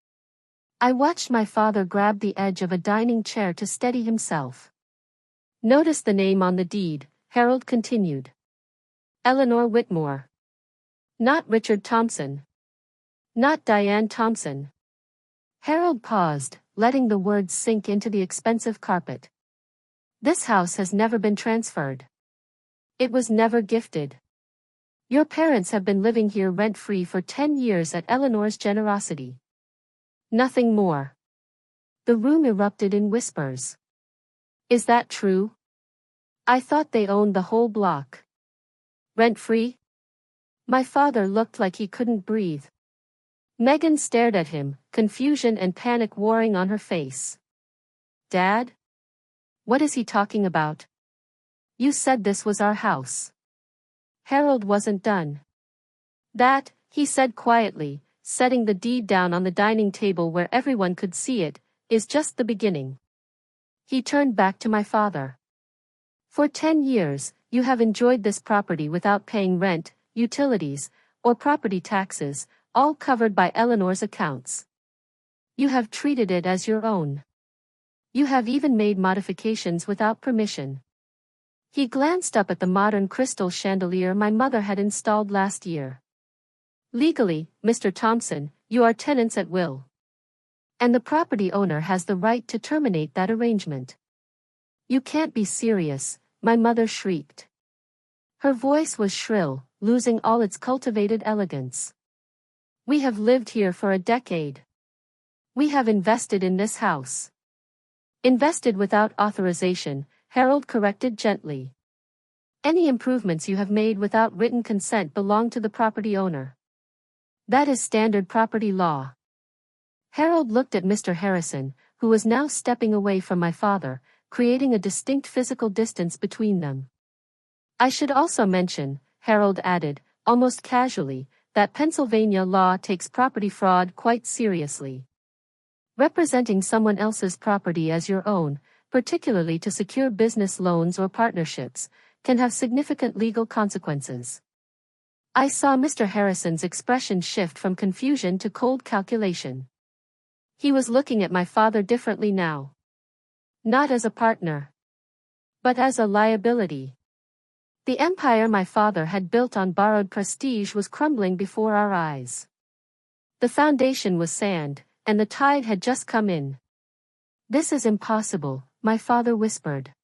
I watched my father grab the edge of a dining chair to steady himself. "Notice the name on the deed," Harold continued. "Eleanor Whitmore. Not Richard Thompson. Not Diane Thompson." Harold paused, letting the words sink into the expensive carpet. "This house has never been transferred. It was never gifted. Your parents have been living here rent-free for 10 years at Eleanor's generosity. Nothing more." The room erupted in whispers. "Is that true? I thought they owned the whole block. Rent-free?" My father looked like he couldn't breathe. Megan stared at him, confusion and panic warring on her face. "Dad? What is he talking about? You said this was our house." Harold wasn't done. "That," he said quietly, setting the deed down on the dining table where everyone could see it, "is just the beginning." He turned back to my father. "For 10 years, you have enjoyed this property without paying rent, utilities, or property taxes, all covered by Eleanor's accounts. You have treated it as your own. You have even made modifications without permission." He glanced up at the modern crystal chandelier my mother had installed last year. "Legally, Mr. Thompson, you are tenants at will. And the property owner has the right to terminate that arrangement." "You can't be serious," my mother shrieked. Her voice was shrill, losing all its cultivated elegance. "We have lived here for a decade. We have invested in this house." "Invested without authorization," Harold corrected gently. "Any improvements you have made without written consent belong to the property owner. That is standard property law." Harold looked at Mr. Harrison, who was now stepping away from my father, creating a distinct physical distance between them. "I should also mention," Harold added, almost casually, "that Pennsylvania law takes property fraud quite seriously. Representing someone else's property as your own, particularly to secure business loans or partnerships, can have significant legal consequences." I saw Mr. Harrison's expression shift from confusion to cold calculation. He was looking at my father differently now. Not as a partner, but as a liability. The empire my father had built on borrowed prestige was crumbling before our eyes. The foundation was sand, and the tide had just come in. "This is impossible," my father whispered.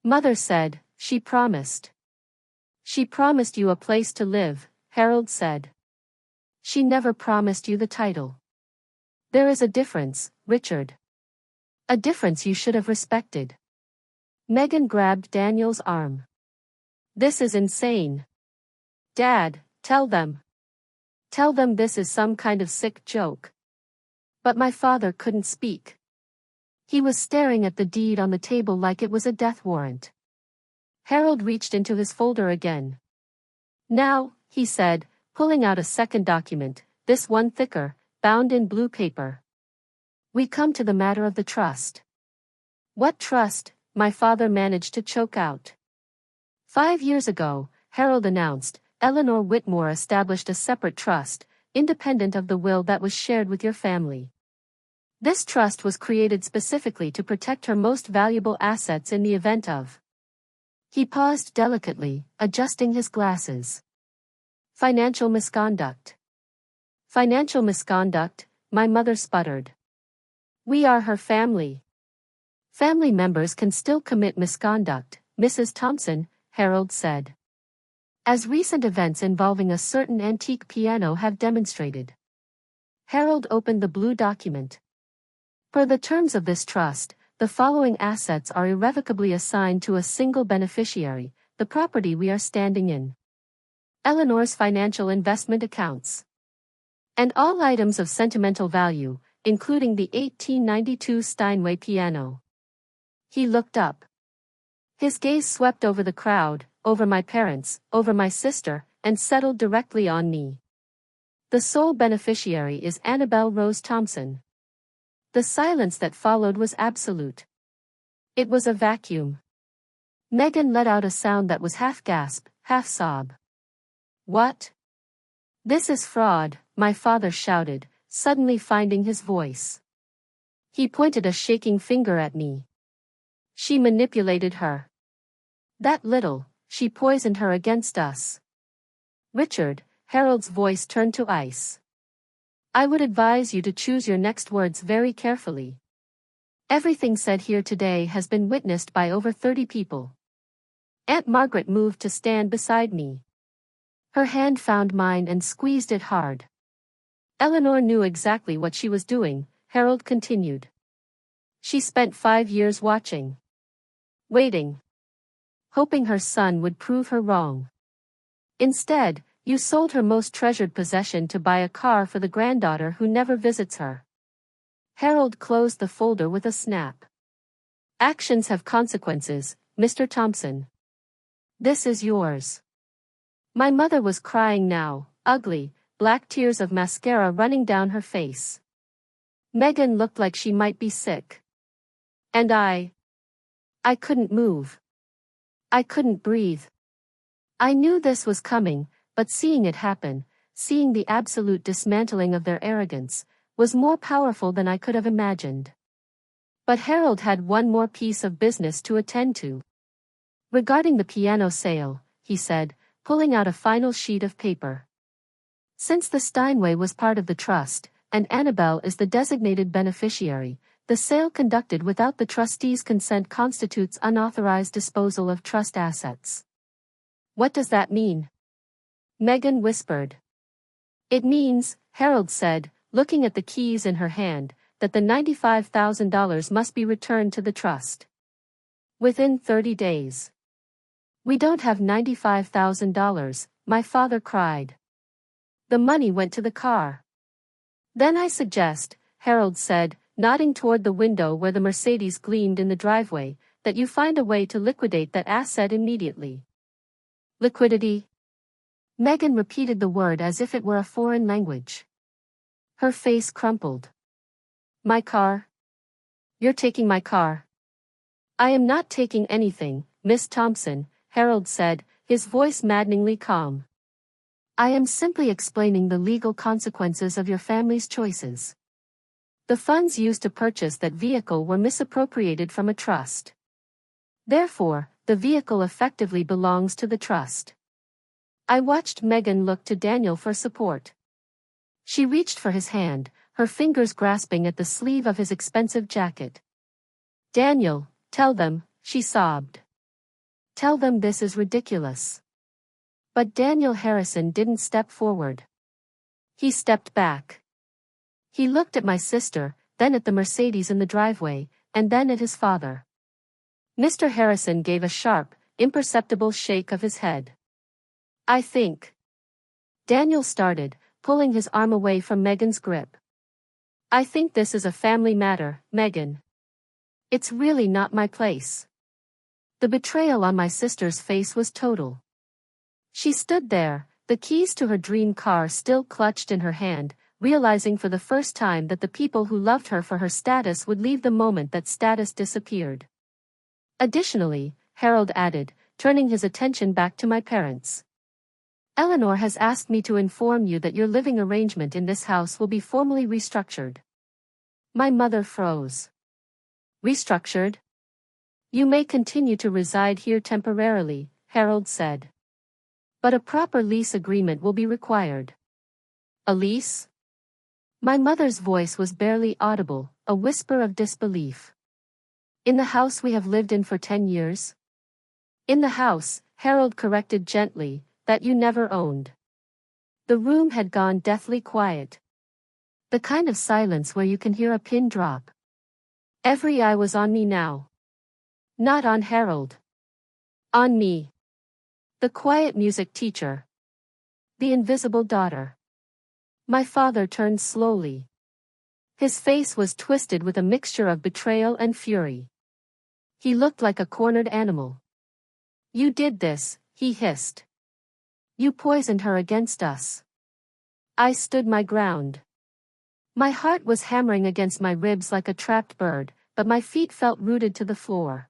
"Mother said, she promised." "She promised you a place to live," Harold said. "She never promised you the title. There is a difference, Richard." A difference you should have respected. Megan grabbed Daniel's arm. This is insane. Dad, tell them. Tell them this is some kind of sick joke. But my father couldn't speak. He was staring at the deed on the table like it was a death warrant. Harold reached into his folder again. Now, he said, pulling out a second document, this one thicker, bound in blue paper. We come to the matter of the trust. What trust? My father managed to choke out. 5 years ago, Harold announced, Eleanor Whitmore established a separate trust, independent of the will that was shared with your family. This trust was created specifically to protect her most valuable assets in the event of. He paused delicately, adjusting his glasses. Financial misconduct. Financial misconduct, my mother sputtered. We are her family. Family members can still commit misconduct, Mrs. Thompson, Harold said. As recent events involving a certain antique piano have demonstrated. Harold opened the blue document. Per the terms of this trust, the following assets are irrevocably assigned to a single beneficiary, the property we are standing in. Eleanor's financial investment accounts. And all items of sentimental value, including the 1892 Steinway piano. He looked up. His gaze swept over the crowd, over my parents, over my sister, and settled directly on me. The sole beneficiary is Annabelle Rose Thompson. The silence that followed was absolute. It was a vacuum. Megan let out a sound that was half gasp, half sob. What? This is fraud, my father shouted, suddenly finding his voice. He pointed a shaking finger at me. She manipulated her. That little, she poisoned her against us. Richard, Harold's voice turned to ice. I would advise you to choose your next words very carefully. Everything said here today has been witnessed by over 30 people. Aunt Margaret moved to stand beside me. Her hand found mine and squeezed it hard. Eleanor knew exactly what she was doing, Harold continued. She spent 5 years watching. Waiting. Hoping her son would prove her wrong. Instead, you sold her most treasured possession to buy a car for the granddaughter who never visits her. Harold closed the folder with a snap. Actions have consequences, Mr. Thompson. This is yours. My mother was crying now, ugly, black tears of mascara running down her face. Megan looked like she might be sick. And I couldn't move. I couldn't breathe. I knew this was coming, but seeing it happen, seeing the absolute dismantling of their arrogance, was more powerful than I could have imagined. But Harold had one more piece of business to attend to. Regarding the piano sale, he said, pulling out a final sheet of paper. Since the Steinway was part of the trust, and Annabelle is the designated beneficiary, the sale conducted without the trustees' consent constitutes unauthorized disposal of trust assets. What does that mean? Megan whispered. It means, Harold said, looking at the keys in her hand, that the $95,000 must be returned to the trust. Within 30 days. We don't have $95,000, my father cried. The money went to the car. Then I suggest, Harold said, nodding toward the window where the Mercedes gleamed in the driveway, that you find a way to liquidate that asset immediately. Liquidity? Megan repeated the word as if it were a foreign language. Her face crumpled. My car? You're taking my car. I am not taking anything, Miss Thompson, Harold said, his voice maddeningly calm. I am simply explaining the legal consequences of your family's choices. The funds used to purchase that vehicle were misappropriated from a trust. Therefore, the vehicle effectively belongs to the trust. I watched Megan look to Daniel for support. She reached for his hand, her fingers grasping at the sleeve of his expensive jacket. Daniel, tell them, she sobbed. Tell them this is ridiculous. But Daniel Harrison didn't step forward. He stepped back. He looked at my sister, then at the Mercedes in the driveway, and then at his father. Mr. Harrison gave a sharp, imperceptible shake of his head. I think. Daniel started, pulling his arm away from Megan's grip. I think this is a family matter, Megan. It's really not my place. The betrayal on my sister's face was total. She stood there, the keys to her dream car still clutched in her hand, realizing for the first time that the people who loved her for her status would leave the moment that status disappeared. Additionally, Harold added, turning his attention back to my parents. Eleanor has asked me to inform you that your living arrangement in this house will be formally restructured. My mother froze. Restructured? You may continue to reside here temporarily, Harold said. But a proper lease agreement will be required. A lease? My mother's voice was barely audible, a whisper of disbelief. In the house we have lived in for 10 years? In the house, Harold corrected gently, that you never owned. The room had gone deathly quiet. The kind of silence where you can hear a pin drop. Every eye was on me now. Not on Harold. On me. The quiet music teacher. The invisible daughter. My father turned slowly. His face was twisted with a mixture of betrayal and fury. He looked like a cornered animal. You did this, he hissed. You poisoned her against us. I stood my ground. My heart was hammering against my ribs like a trapped bird, but my feet felt rooted to the floor.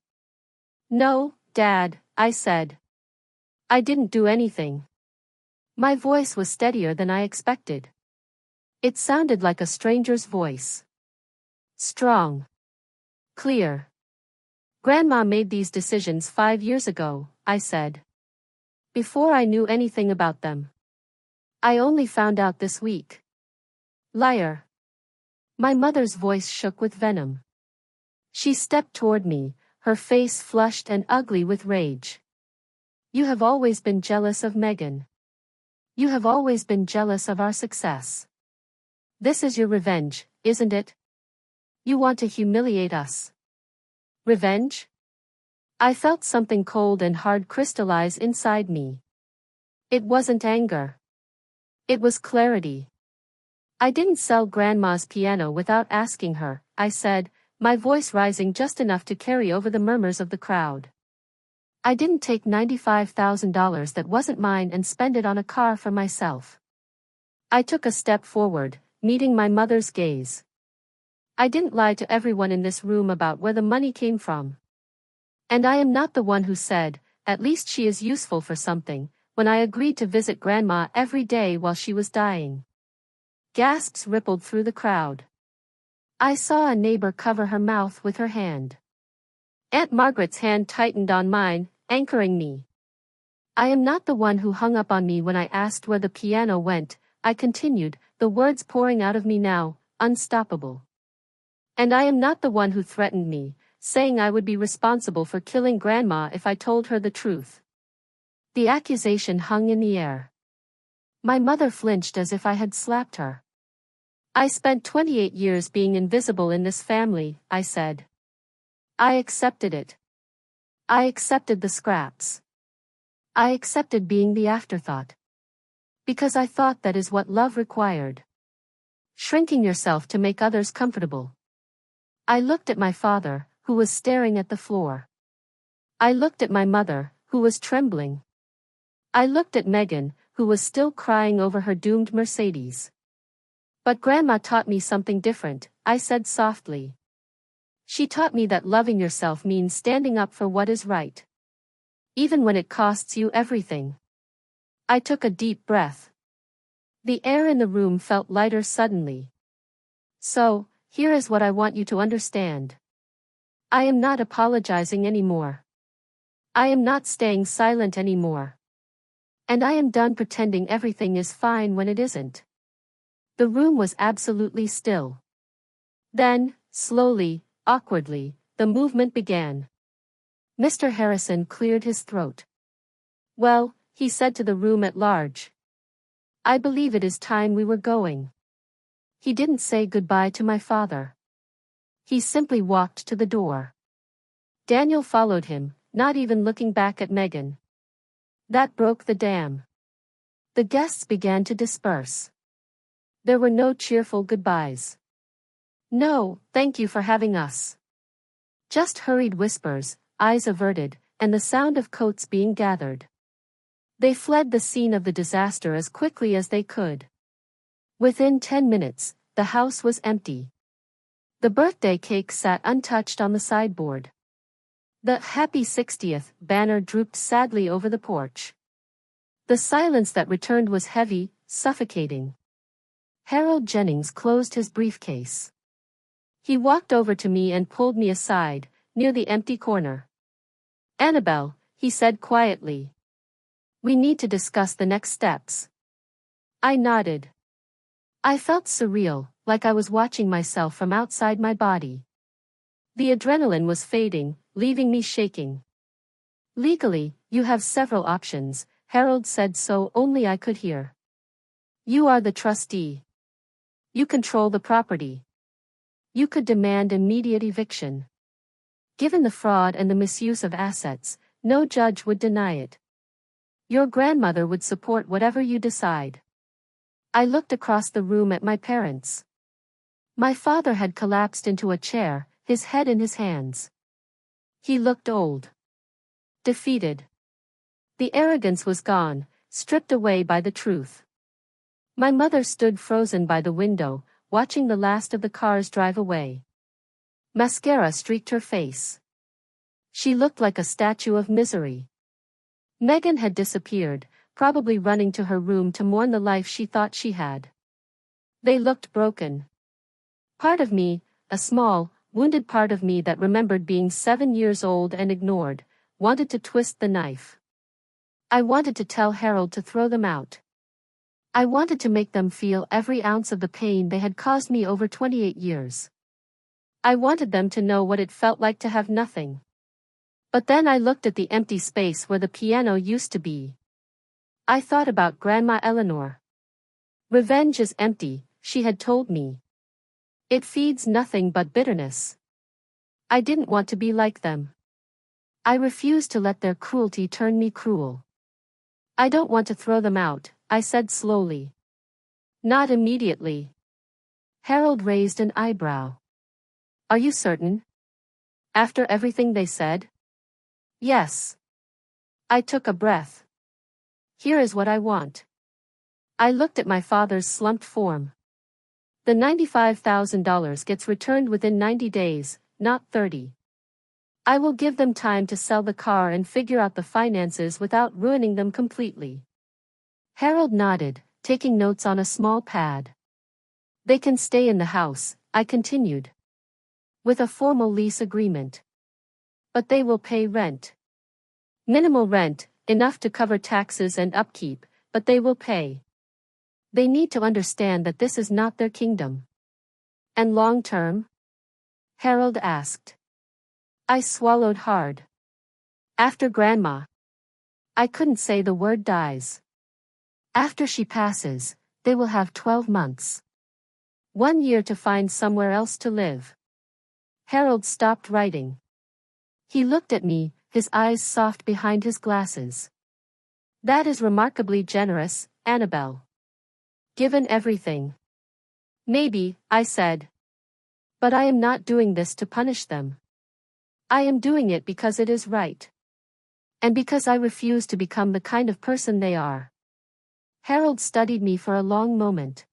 No, Dad, I said. I didn't do anything. My voice was steadier than I expected. It sounded like a stranger's voice. Strong. Clear. Grandma made these decisions 5 years ago, I said. Before I knew anything about them. I only found out this week. Liar. My mother's voice shook with venom. She stepped toward me, her face flushed and ugly with rage. You have always been jealous of Megan. You have always been jealous of our success. This is your revenge, isn't it? You want to humiliate us. Revenge? I felt something cold and hard crystallize inside me. It wasn't anger. It was clarity. I didn't sell Grandma's piano without asking her, I said, my voice rising just enough to carry over the murmurs of the crowd. I didn't take $95,000 that wasn't mine and spend it on a car for myself. I took a step forward, meeting my mother's gaze. I didn't lie to everyone in this room about where the money came from. And I am not the one who said, at least she is useful for something, when I agreed to visit Grandma every day while she was dying. Gasps rippled through the crowd. I saw a neighbor cover her mouth with her hand. Aunt Margaret's hand tightened on mine, anchoring me. I am not the one who hung up on me when I asked where the piano went, I continued, the words pouring out of me now, unstoppable. And I am not the one who threatened me, saying I would be responsible for killing Grandma if I told her the truth. The accusation hung in the air. My mother flinched as if I had slapped her. I spent 28 years being invisible in this family, I said. I accepted it. I accepted the scraps. I accepted being the afterthought. Because I thought that is what love required. Shrinking yourself to make others comfortable. I looked at my father, who was staring at the floor. I looked at my mother, who was trembling. I looked at Megan, who was still crying over her doomed Mercedes. But Grandma taught me something different, I said softly. She taught me that loving yourself means standing up for what is right. Even when it costs you everything. I took a deep breath. The air in the room felt lighter suddenly. So, here is what I want you to understand. I am not apologizing anymore. I am not staying silent anymore. And I am done pretending everything is fine when it isn't. The room was absolutely still. Then, slowly, awkwardly, the movement began. Mr. Harrison cleared his throat. Well, he said to the room at large. I believe it is time we were going. He didn't say goodbye to my father. He simply walked to the door. Daniel followed him, not even looking back at Megan. That broke the dam. The guests began to disperse. There were no cheerful goodbyes. No, thank you for having us. Just hurried whispers, eyes averted, and the sound of coats being gathered. They fled the scene of the disaster as quickly as they could. Within 10 minutes, the house was empty. The birthday cake sat untouched on the sideboard. The "Happy 60th" banner drooped sadly over the porch. The silence that returned was heavy, suffocating. Harold Jennings closed his briefcase. He walked over to me and pulled me aside, near the empty corner. "Annabelle," he said quietly. "We need to discuss the next steps." I nodded. I felt surreal, like I was watching myself from outside my body. The adrenaline was fading, leaving me shaking. "Legally, you have several options," Harold said so only I could hear. "You are the trustee. You control the property. You could demand immediate eviction. Given the fraud and the misuse of assets, no judge would deny it. Your grandmother would support whatever you decide." I looked across the room at my parents. My father had collapsed into a chair, his head in his hands. He looked old. Defeated. The arrogance was gone, stripped away by the truth. My mother stood frozen by the window, watching the last of the cars drive away. Mascara streaked her face. She looked like a statue of misery. Megan had disappeared, probably running to her room to mourn the life she thought she had. They looked broken. Part of me, a small, wounded part of me that remembered being 7 years old and ignored, wanted to twist the knife. I wanted to tell Harold to throw them out. I wanted to make them feel every ounce of the pain they had caused me over 28 years. I wanted them to know what it felt like to have nothing. But then I looked at the empty space where the piano used to be. I thought about Grandma Eleanor. "Revenge is empty," she had told me. "It feeds nothing but bitterness." I didn't want to be like them. I refused to let their cruelty turn me cruel. "I don't want to throw them out," I said slowly. "Not immediately." Harold raised an eyebrow. "Are you certain? After everything they said?" "Yes." I took a breath. "Here is what I want." I looked at my father's slumped form. "The $95,000 gets returned within 90 days, not 30. I will give them time to sell the car and figure out the finances without ruining them completely." Harold nodded, taking notes on a small pad. "They can stay in the house," I continued. "With a formal lease agreement. But they will pay rent. Minimal rent, enough to cover taxes and upkeep, but they will pay. They need to understand that this is not their kingdom." "And long term?" Harold asked. I swallowed hard. "After Grandma." I couldn't say the word dies. "After she passes, they will have 12 months. 1 year to find somewhere else to live." Harold stopped writing. He looked at me, his eyes soft behind his glasses. "That is remarkably generous, Annabelle. Given everything." "Maybe," I said. "But I am not doing this to punish them. I am doing it because it is right. And because I refuse to become the kind of person they are." Harold studied me for a long moment.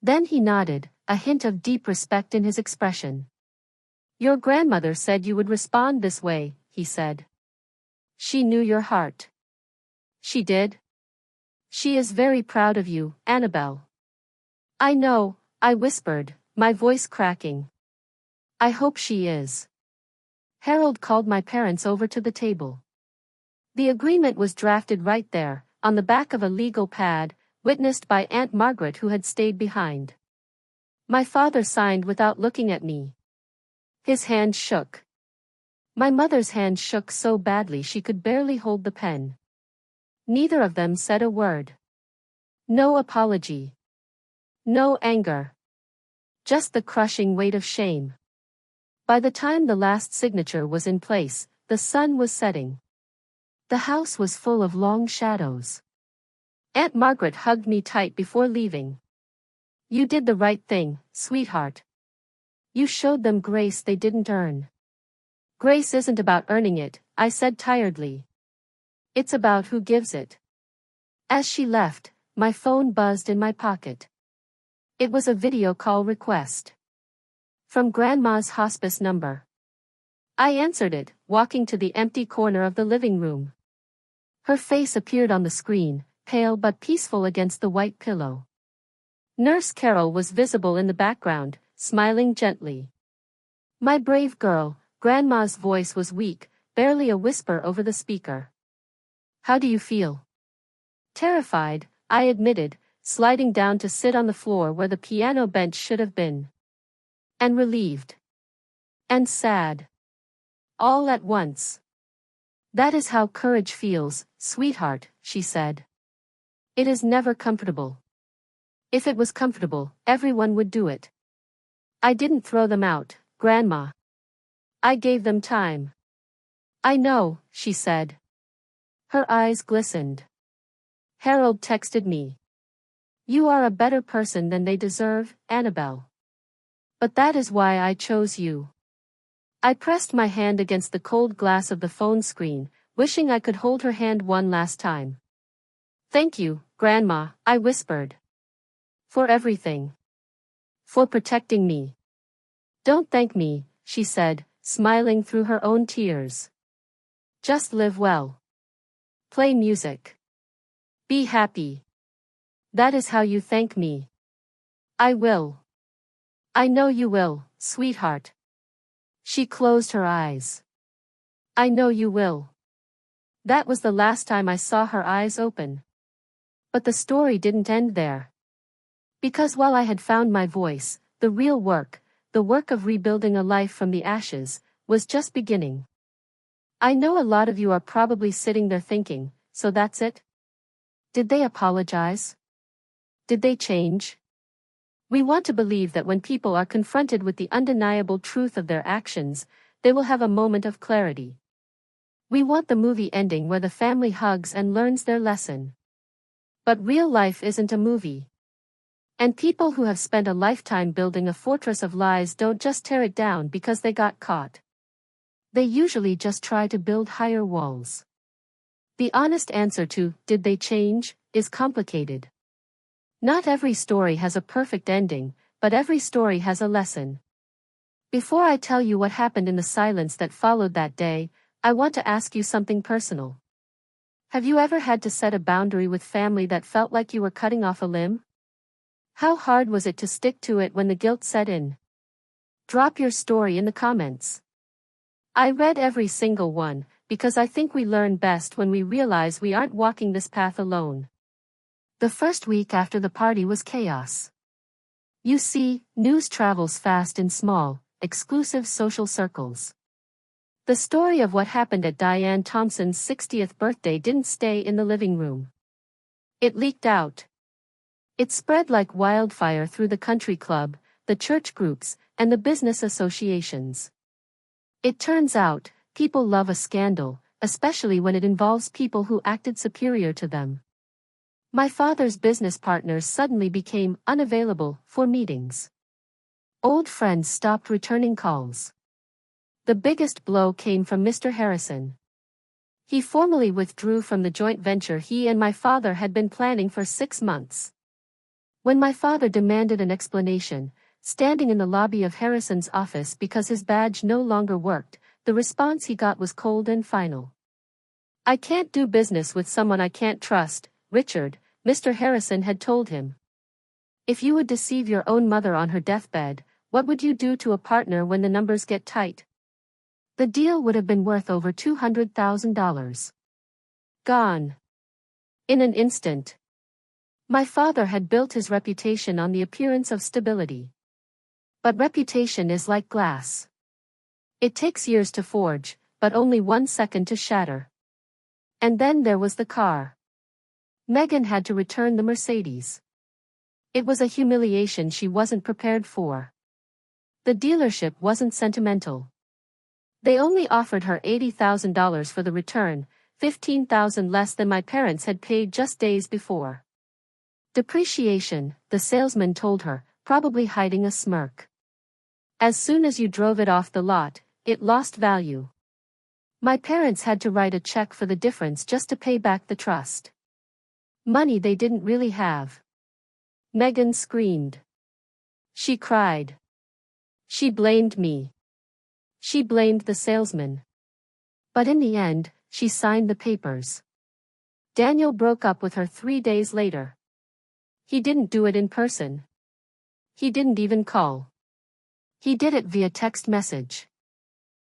Then he nodded, a hint of deep respect in his expression. "Your grandmother said you would respond this way," he said. "She knew your heart." "She did?" "She is very proud of you, Annabelle." "I know," I whispered, my voice cracking. "I hope she is." Harold called my parents over to the table. The agreement was drafted right there, on the back of a legal pad, witnessed by Aunt Margaret who had stayed behind. My father signed without looking at me. His hand shook. My mother's hand shook so badly she could barely hold the pen. Neither of them said a word. No apology. No anger. Just the crushing weight of shame. By the time the last signature was in place, the sun was setting. The house was full of long shadows. Aunt Margaret hugged me tight before leaving. "You did the right thing, sweetheart. You showed them grace they didn't earn." "Grace isn't about earning it," I said tiredly. "It's about who gives it." As she left, my phone buzzed in my pocket. It was a video call request. From Grandma's hospice number. I answered it, walking to the empty corner of the living room. Her face appeared on the screen, pale but peaceful against the white pillow. Nurse Carol was visible in the background, smiling gently. "My brave girl," Grandma's voice was weak, barely a whisper over the speaker. "How do you feel?" "Terrified," I admitted, sliding down to sit on the floor where the piano bench should have been. "And relieved. And sad. All at once." "That is how courage feels, sweetheart," she said. "It is never comfortable. If it was comfortable, everyone would do it." "I didn't throw them out, Grandma. I gave them time." "I know," she said. Her eyes glistened. "Harold texted me. You are a better person than they deserve, Annabelle. But that is why I chose you." I pressed my hand against the cold glass of the phone screen, wishing I could hold her hand one last time. "Thank you, Grandma," I whispered. "For everything. For protecting me." "Don't thank me," she said, smiling through her own tears. "Just live well. Play music. Be happy. That is how you thank me." "I will. I know you will, sweetheart." She closed her eyes. "I know you will." That was the last time I saw her eyes open. But the story didn't end there. Because while I had found my voice, the real work, the work of rebuilding a life from the ashes, was just beginning. I know a lot of you are probably sitting there thinking, so that's it? Did they apologize? Did they change? We want to believe that when people are confronted with the undeniable truth of their actions, they will have a moment of clarity. We want the movie ending where the family hugs and learns their lesson. But real life isn't a movie. And people who have spent a lifetime building a fortress of lies don't just tear it down because they got caught. They usually just try to build higher walls. The honest answer to, did they change, is complicated. Not every story has a perfect ending, but every story has a lesson. Before I tell you what happened in the silence that followed that day, I want to ask you something personal. Have you ever had to set a boundary with family that felt like you were cutting off a limb? How hard was it to stick to it when the guilt set in? Drop your story in the comments. I read every single one, because I think we learn best when we realize we aren't walking this path alone. The first week after the party was chaos. You see, news travels fast in small, exclusive social circles. The story of what happened at Diane Thompson's 60th birthday didn't stay in the living room. It leaked out. It spread like wildfire through the country club, the church groups, and the business associations. It turns out, people love a scandal, especially when it involves people who acted superior to them. My father's business partners suddenly became unavailable for meetings. Old friends stopped returning calls. The biggest blow came from Mr. Harrison. He formally withdrew from the joint venture he and my father had been planning for 6 months. When my father demanded an explanation, standing in the lobby of Harrison's office because his badge no longer worked, the response he got was cold and final. "I can't do business with someone I can't trust, Richard," Mr. Harrison had told him. "If you would deceive your own mother on her deathbed, what would you do to a partner when the numbers get tight?" The deal would have been worth over $200,000. Gone. In an instant. My father had built his reputation on the appearance of stability. But reputation is like glass. It takes years to forge, but only 1 second to shatter. And then there was the car. Megan had to return the Mercedes. It was a humiliation she wasn't prepared for. The dealership wasn't sentimental. They only offered her $80,000 for the return, $15,000 less than my parents had paid just days before. Depreciation, the salesman told her, probably hiding a smirk. As soon as you drove it off the lot, it lost value. My parents had to write a check for the difference just to pay back the trust. Money they didn't really have. Megan screamed. She cried. She blamed me. She blamed the salesman. But in the end, she signed the papers. Daniel broke up with her 3 days later. He didn't do it in person. He didn't even call. He did it via text message.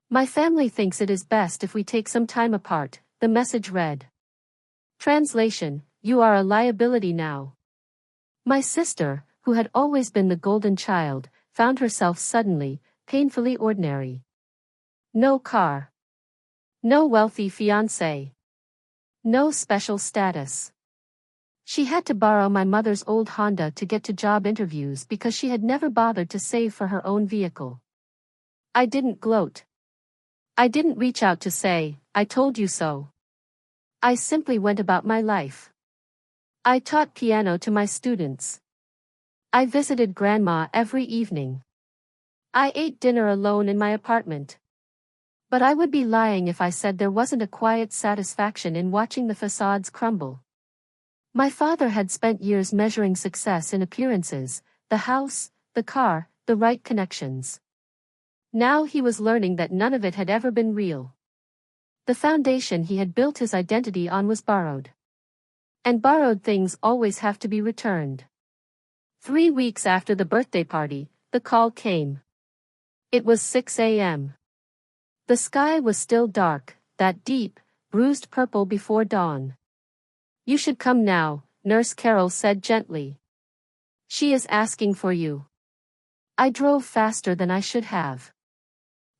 My family thinks it is best if we take some time apart, the message read. Translation: You are a liability now. My sister, who had always been the golden child, found herself suddenly, painfully ordinary. No car. No wealthy fiancé. No special status. She had to borrow my mother's old Honda to get to job interviews because she had never bothered to save for her own vehicle. I didn't gloat. I didn't reach out to say, I told you so. I simply went about my life. I taught piano to my students. I visited grandma every evening. I ate dinner alone in my apartment. But I would be lying if I said there wasn't a quiet satisfaction in watching the facades crumble. My father had spent years measuring success in appearances, the house, the car, the right connections. Now he was learning that none of it had ever been real. The foundation he had built his identity on was borrowed. And borrowed things always have to be returned. 3 weeks after the birthday party, the call came. It was 6 a.m. The sky was still dark, that deep, bruised purple before dawn. You should come now, Nurse Carol said gently. She is asking for you. I drove faster than I should have.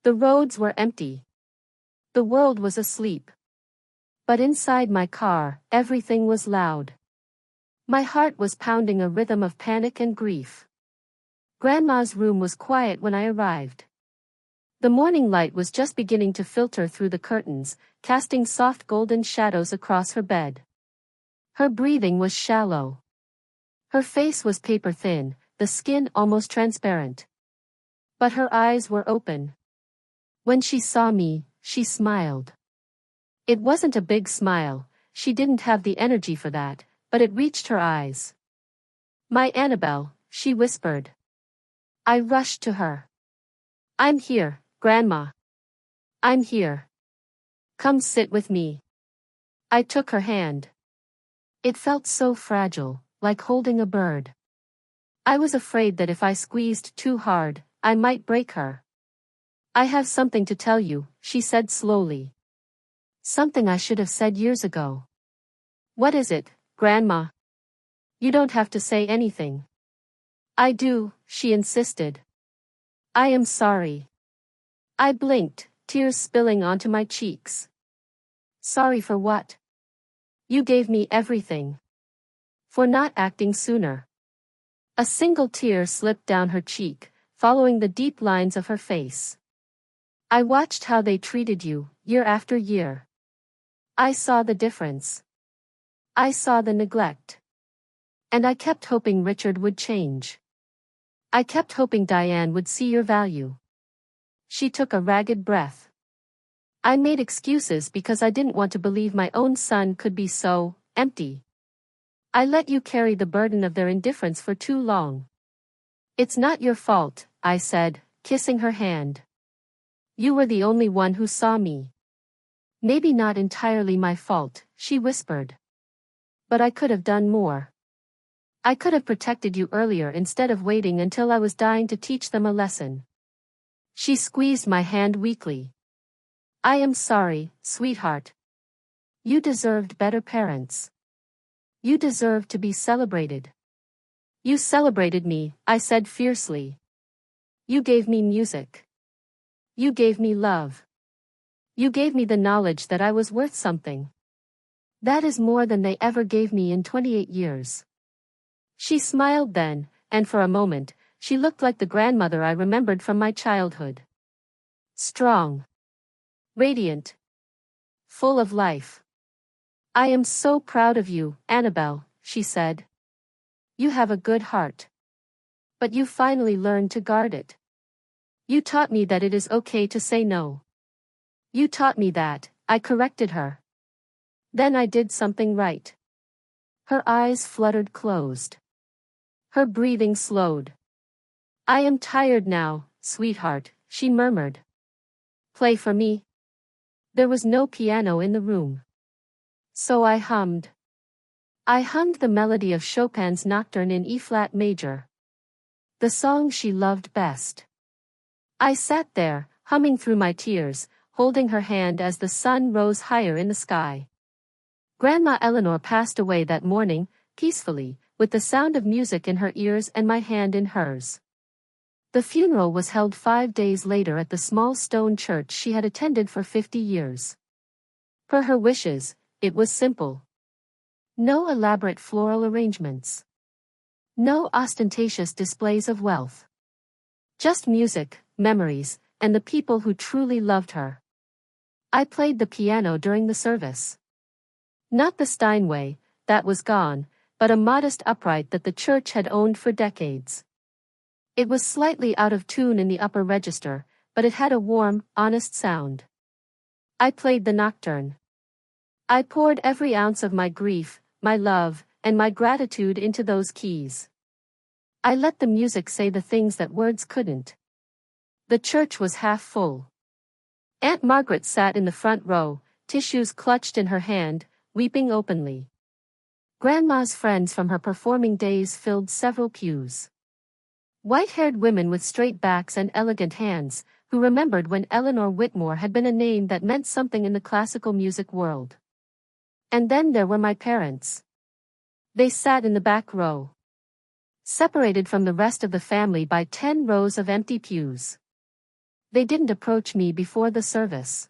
The roads were empty. The world was asleep. But inside my car, everything was loud. My heart was pounding a rhythm of panic and grief. Grandma's room was quiet when I arrived. The morning light was just beginning to filter through the curtains, casting soft golden shadows across her bed. Her breathing was shallow. Her face was paper-thin, the skin almost transparent. But her eyes were open. When she saw me, she smiled. It wasn't a big smile, she didn't have the energy for that, but it reached her eyes. My Annabelle, she whispered. I rushed to her. I'm here, Grandma. I'm here. Come sit with me. I took her hand. It felt so fragile, like holding a bird. I was afraid that if I squeezed too hard, I might break her. I have something to tell you, she said slowly. Something I should have said years ago. What is it, Grandma? You don't have to say anything. I do, she insisted. I am sorry. I blinked, tears spilling onto my cheeks. Sorry for what? You gave me everything. For not acting sooner. A single tear slipped down her cheek, following the deep lines of her face. I watched how they treated you, year after year. I saw the difference. I saw the neglect. And I kept hoping Richard would change. I kept hoping Diane would see your value. She took a ragged breath. I made excuses because I didn't want to believe my own son could be so empty. I let you carry the burden of their indifference for too long. It's not your fault, I said, kissing her hand. You were the only one who saw me. Maybe not entirely my fault, she whispered. But I could have done more. I could have protected you earlier instead of waiting until I was dying to teach them a lesson. She squeezed my hand weakly. I am sorry, sweetheart. You deserved better parents. You deserved to be celebrated. You celebrated me, I said fiercely. You gave me music. You gave me love. You gave me the knowledge that I was worth something. That is more than they ever gave me in 28 years. She smiled then, and for a moment, she looked like the grandmother I remembered from my childhood. Strong. Radiant. Full of life. "I am so proud of you, Annabelle," she said. "You have a good heart. But you finally learned to guard it. You taught me that it is okay to say no. You taught me that," I corrected her. "Then I did something right." Her eyes fluttered closed. Her breathing slowed. "I am tired now, sweetheart," she murmured. "Play for me." There was no piano in the room. So I hummed. I hummed the melody of Chopin's Nocturne in E-flat major. The song she loved best. I sat there, humming through my tears, holding her hand as the sun rose higher in the sky. Grandma Eleanor passed away that morning, peacefully, with the sound of music in her ears and my hand in hers. The funeral was held 5 days later at the small stone church she had attended for 50 years. Per her wishes, it was simple. No elaborate floral arrangements. No ostentatious displays of wealth. Just music, memories, and the people who truly loved her. I played the piano during the service. Not the Steinway, that was gone, but a modest upright that the church had owned for decades. It was slightly out of tune in the upper register, but it had a warm, honest sound. I played the Nocturne. I poured every ounce of my grief, my love, and my gratitude into those keys. I let the music say the things that words couldn't. The church was half full. Aunt Margaret sat in the front row, tissues clutched in her hand, weeping openly. Grandma's friends from her performing days filled several pews. White-haired women with straight backs and elegant hands, who remembered when Eleanor Whitmore had been a name that meant something in the classical music world. And then there were my parents. They sat in the back row, separated from the rest of the family by 10 rows of empty pews. They didn't approach me before the service.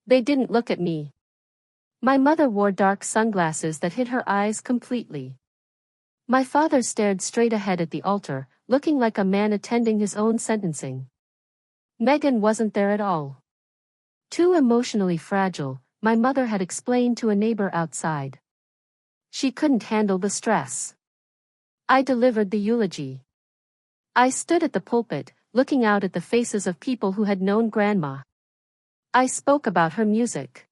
They didn't look at me. My mother wore dark sunglasses that hid her eyes completely. My father stared straight ahead at the altar, looking like a man attending his own sentencing. Megan wasn't there at all. Too emotionally fragile, my mother had explained to a neighbor outside. She couldn't handle the stress. I delivered the eulogy. I stood at the pulpit, looking out at the faces of people who had known Grandma. I spoke about her music.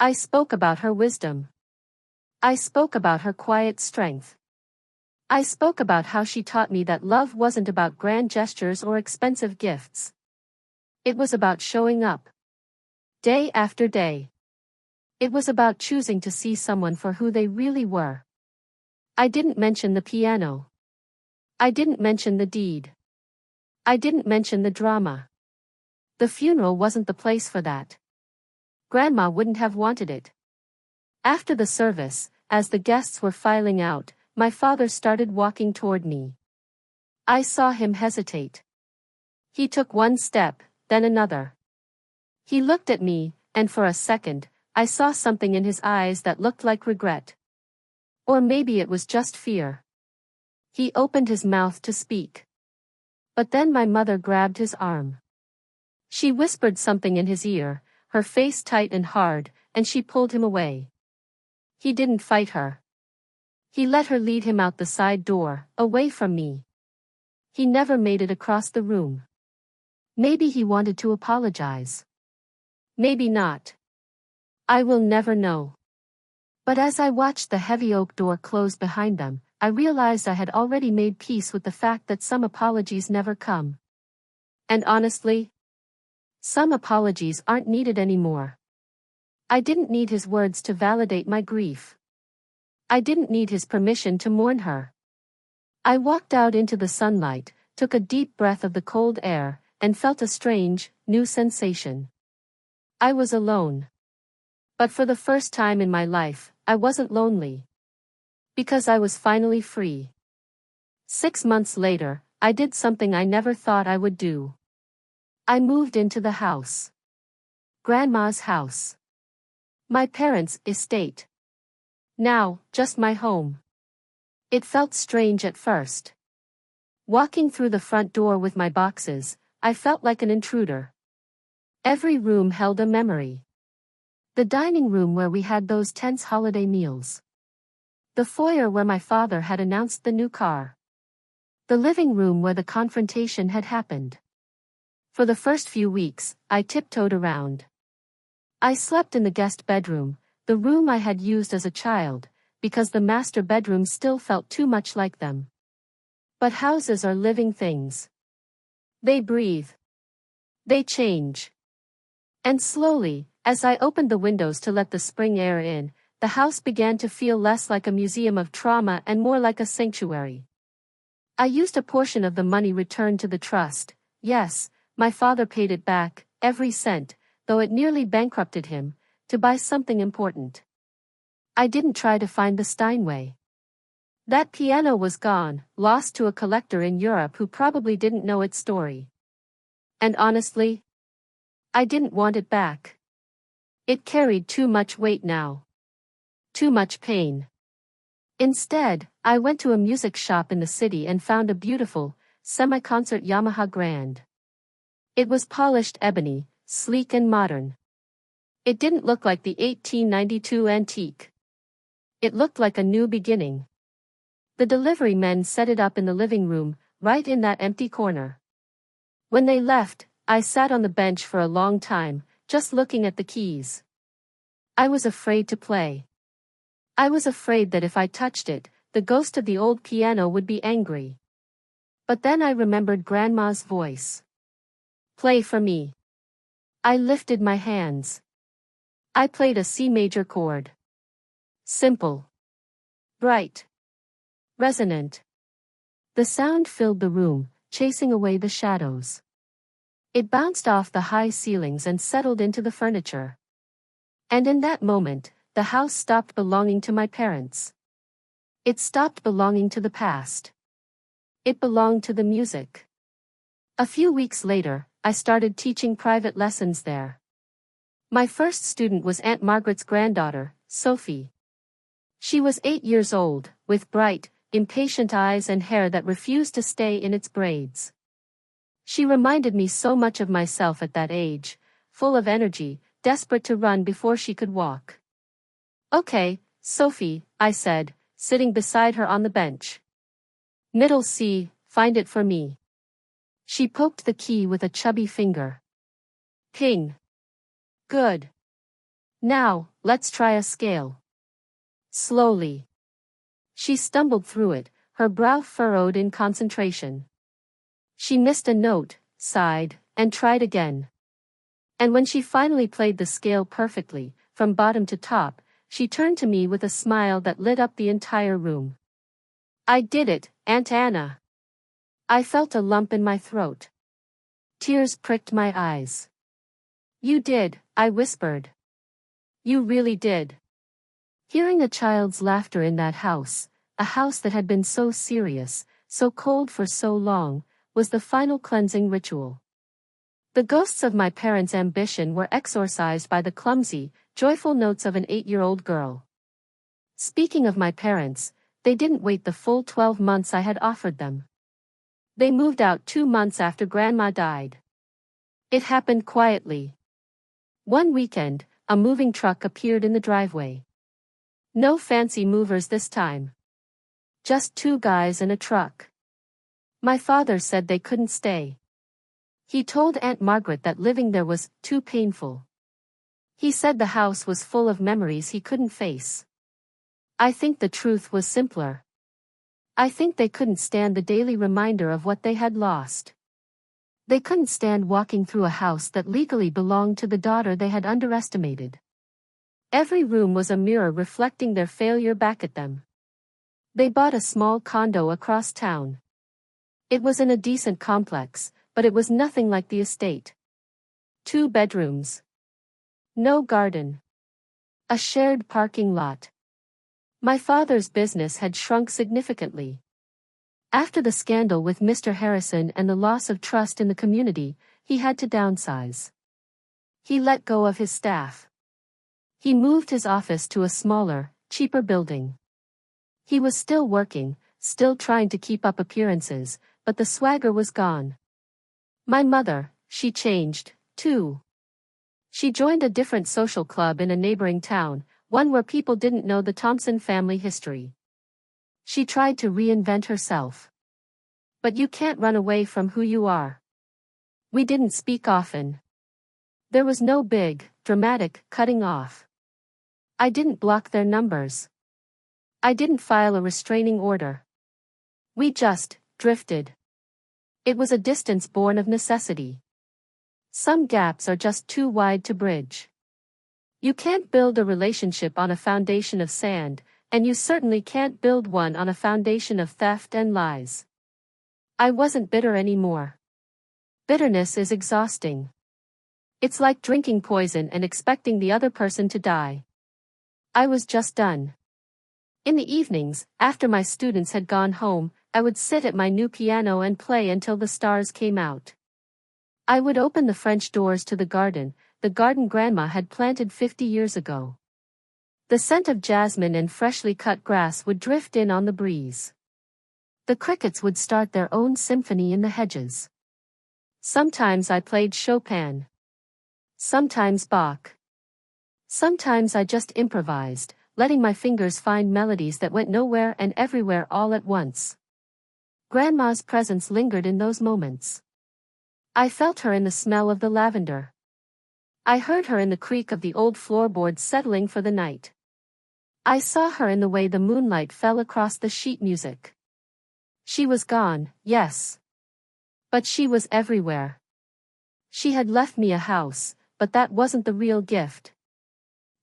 I spoke about her wisdom. I spoke about her quiet strength. I spoke about how she taught me that love wasn't about grand gestures or expensive gifts. It was about showing up. Day after day. It was about choosing to see someone for who they really were. I didn't mention the piano. I didn't mention the deed. I didn't mention the drama. The funeral wasn't the place for that. Grandma wouldn't have wanted it. After the service, as the guests were filing out, my father started walking toward me. I saw him hesitate. He took one step, then another. He looked at me, and for a second, I saw something in his eyes that looked like regret. Or maybe it was just fear. He opened his mouth to speak. But then my mother grabbed his arm. She whispered something in his ear, her face tight and hard, and she pulled him away. He didn't fight her. He let her lead him out the side door, away from me. He never made it across the room. Maybe he wanted to apologize. Maybe not. I will never know. But as I watched the heavy oak door close behind them, I realized I had already made peace with the fact that some apologies never come. And honestly, some apologies aren't needed anymore. I didn't need his words to validate my grief. I didn't need his permission to mourn her. I walked out into the sunlight, took a deep breath of the cold air, and felt a strange, new sensation. I was alone. But for the first time in my life, I wasn't lonely. Because I was finally free. 6 months later, I did something I never thought I would do. I moved into the house. Grandma's house. My parents' estate. Now, just my home. It felt strange at first. Walking through the front door with my boxes, I felt like an intruder. Every room held a memory. The dining room where we had those tense holiday meals. The foyer where my father had announced the new car. The living room where the confrontation had happened. For the first few weeks, I tiptoed around. I slept in the guest bedroom, the room I had used as a child, because the master bedroom still felt too much like them. But houses are living things. They breathe. They change. And slowly, as I opened the windows to let the spring air in, the house began to feel less like a museum of trauma and more like a sanctuary. I used a portion of the money returned to the trust. Yes, my father paid it back, every cent, though it nearly bankrupted him, to buy something important. I didn't try to find the Steinway. That piano was gone, lost to a collector in Europe who probably didn't know its story. And honestly, I didn't want it back. It carried too much weight now. Too much pain. Instead, I went to a music shop in the city and found a beautiful, semi-concert Yamaha Grand. It was polished ebony, sleek and modern. It didn't look like the 1892 antique. It looked like a new beginning. The delivery men set it up in the living room, right in that empty corner. When they left, I sat on the bench for a long time, just looking at the keys. I was afraid to play. I was afraid that if I touched it, the ghost of the old piano would be angry. But then I remembered Grandma's voice. Play for me. I lifted my hands. I played a C major chord. Simple. Bright. Resonant. The sound filled the room, chasing away the shadows. It bounced off the high ceilings and settled into the furniture. And in that moment, the house stopped belonging to my parents. It stopped belonging to the past. It belonged to the music. A few weeks later, I started teaching private lessons there. My first student was Aunt Margaret's granddaughter, Sophie. She was 8 years old, with bright, impatient eyes and hair that refused to stay in its braids. She reminded me so much of myself at that age, full of energy, desperate to run before she could walk. Okay, Sophie, I said, sitting beside her on the bench. Middle C, find it for me. She poked the key with a chubby finger. Ping. Good. Now, let's try a scale. Slowly. She stumbled through it, her brow furrowed in concentration. She missed a note, sighed, and tried again. And when she finally played the scale perfectly, from bottom to top, she turned to me with a smile that lit up the entire room. I did it, Aunt Anna. I felt a lump in my throat. Tears pricked my eyes. You did, I whispered. You really did. Hearing a child's laughter in that house, a house that had been so serious, so cold for so long, was the final cleansing ritual. The ghosts of my parents' ambition were exorcised by the clumsy, joyful notes of an 8-year-old girl. Speaking of my parents, they didn't wait the full 12 months I had offered them. They moved out 2 months after Grandma died. It happened quietly. One weekend, a moving truck appeared in the driveway. No fancy movers this time. Just 2 guys and a truck. My father said they couldn't stay. He told Aunt Margaret that living there was too painful. He said the house was full of memories he couldn't face. I think the truth was simpler. I think they couldn't stand the daily reminder of what they had lost. They couldn't stand walking through a house that legally belonged to the daughter they had underestimated. Every room was a mirror reflecting their failure back at them. They bought a small condo across town. It was in a decent complex, but it was nothing like the estate. 2 bedrooms. No garden. A shared parking lot. My father's business had shrunk significantly. After the scandal with Mr. Harrison and the loss of trust in the community, he had to downsize. He let go of his staff. He moved his office to a smaller, cheaper building. He was still working, still trying to keep up appearances, but the swagger was gone. My mother, she changed, too. She joined a different social club in a neighboring town, one where people didn't know the Thompson family history. She tried to reinvent herself. But you can't run away from who you are. We didn't speak often. There was no big, dramatic cutting off. I didn't block their numbers. I didn't file a restraining order. We just drifted. It was a distance born of necessity. Some gaps are just too wide to bridge. You can't build a relationship on a foundation of sand, and you certainly can't build one on a foundation of theft and lies. I wasn't bitter anymore. Bitterness is exhausting. It's like drinking poison and expecting the other person to die. I was just done. In the evenings, after my students had gone home, I would sit at my new piano and play until the stars came out. I would open the French doors to the garden Grandma had planted 50 years ago. The scent of jasmine and freshly cut grass would drift in on the breeze. The crickets would start their own symphony in the hedges. Sometimes I played Chopin. Sometimes Bach. Sometimes I just improvised, letting my fingers find melodies that went nowhere and everywhere all at once. Grandma's presence lingered in those moments. I felt her in the smell of the lavender. I heard her in the creak of the old floorboards settling for the night. I saw her in the way the moonlight fell across the sheet music. She was gone, yes. But she was everywhere. She had left me a house, but that wasn't the real gift.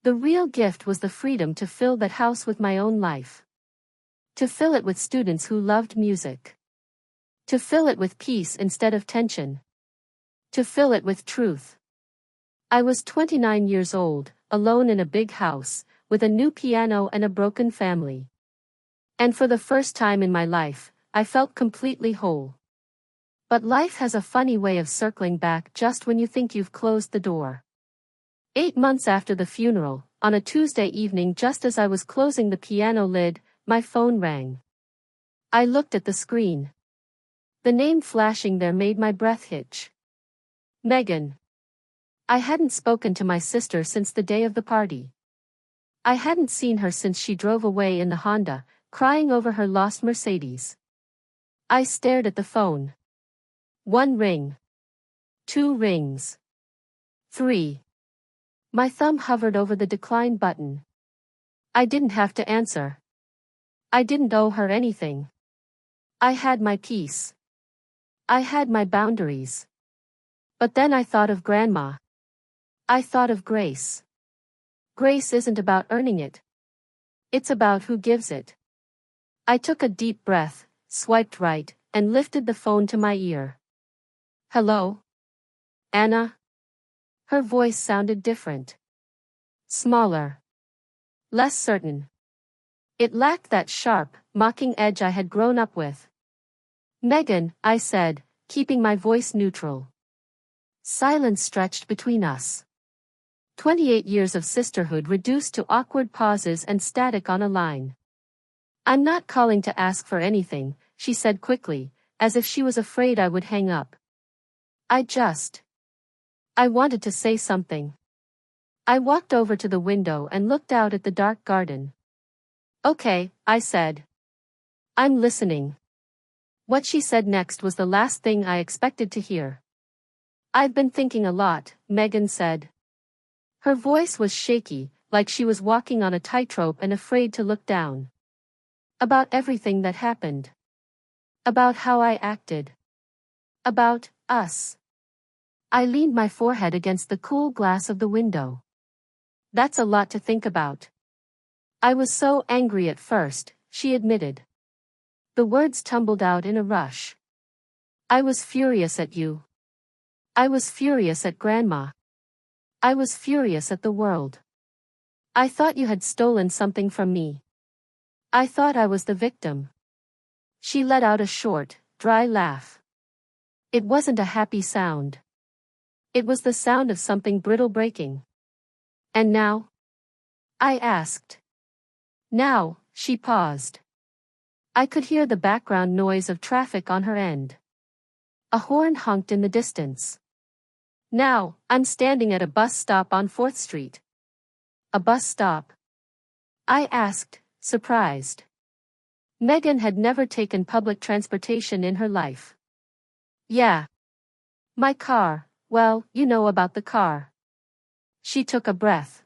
The real gift was the freedom to fill that house with my own life. To fill it with students who loved music. To fill it with peace instead of tension. To fill it with truth. I was 29 years old, alone in a big house, with a new piano and a broken family. And for the first time in my life, I felt completely whole. But life has a funny way of circling back just when you think you've closed the door. 8 months after the funeral, on a Tuesday evening just as I was closing the piano lid, my phone rang. I looked at the screen. The name flashing there made my breath hitch. Megan. I hadn't spoken to my sister since the day of the party. I hadn't seen her since she drove away in the Honda, crying over her lost Mercedes. I stared at the phone. 1 ring. 2 rings. 3. My thumb hovered over the decline button. I didn't have to answer. I didn't owe her anything. I had my peace. I had my boundaries. But then I thought of Grandma. I thought of grace. Grace isn't about earning it. It's about who gives it. I took a deep breath, swiped right, and lifted the phone to my ear. Hello? Anna? Her voice sounded different. Smaller. Less certain. It lacked that sharp, mocking edge I had grown up with. Megan, I said, keeping my voice neutral. Silence stretched between us. 28 years of sisterhood reduced to awkward pauses and static on a line. I'm not calling to ask for anything, she said quickly, as if she was afraid I would hang up. I wanted to say something. I walked over to the window and looked out at the dark garden. Okay, I said. I'm listening. What she said next was the last thing I expected to hear. I've been thinking a lot, Megan said. Her voice was shaky, like she was walking on a tightrope and afraid to look down. About everything that happened. About how I acted. About us. I leaned my forehead against the cool glass of the window. That's a lot to think about. I was so angry at first, she admitted. The words tumbled out in a rush. I was furious at you. I was furious at Grandma. I was furious at the world. I thought you had stolen something from me. I thought I was the victim. She let out a short, dry laugh. It wasn't a happy sound. It was the sound of something brittle breaking. And now? I asked. Now, she paused. I could hear the background noise of traffic on her end. A horn honked in the distance. Now, I'm standing at a bus stop on 4th Street. A bus stop? I asked, surprised. Megan had never taken public transportation in her life. Yeah. My car, well, you know about the car. She took a breath.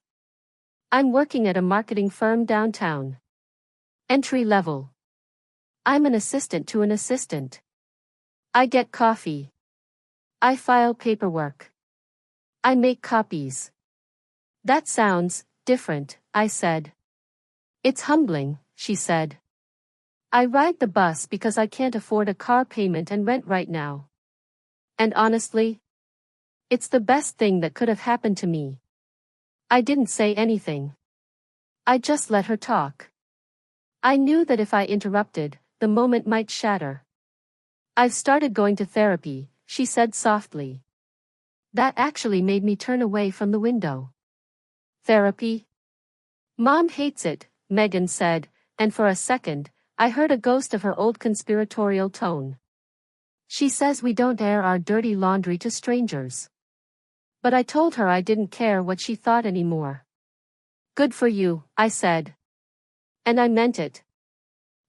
I'm working at a marketing firm downtown. Entry level. I'm an assistant to an assistant. I get coffee. I file paperwork. I make copies. That sounds different, I said. It's humbling, she said. I ride the bus because I can't afford a car payment and rent right now. And honestly, it's the best thing that could have happened to me. I didn't say anything. I just let her talk. I knew that if I interrupted, the moment might shatter. I've started going to therapy, she said softly. That actually made me turn away from the window. Therapy? Mom hates it, Megan said, and for a second, I heard a ghost of her old conspiratorial tone. She says we don't air our dirty laundry to strangers. But I told her I didn't care what she thought anymore. Good for you, I said. And I meant it.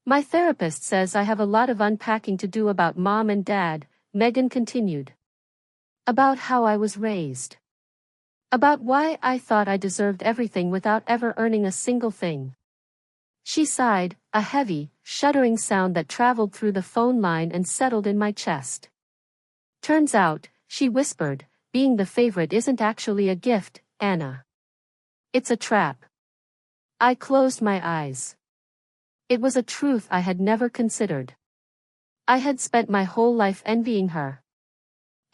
My therapist says I have a lot of unpacking to do about Mom and Dad, Megan continued. About how I was raised. About why I thought I deserved everything without ever earning a single thing. She sighed, a heavy, shuddering sound that traveled through the phone line and settled in my chest. Turns out, she whispered, being the favorite isn't actually a gift, Anna. It's a trap. I closed my eyes. It was a truth I had never considered. I had spent my whole life envying her.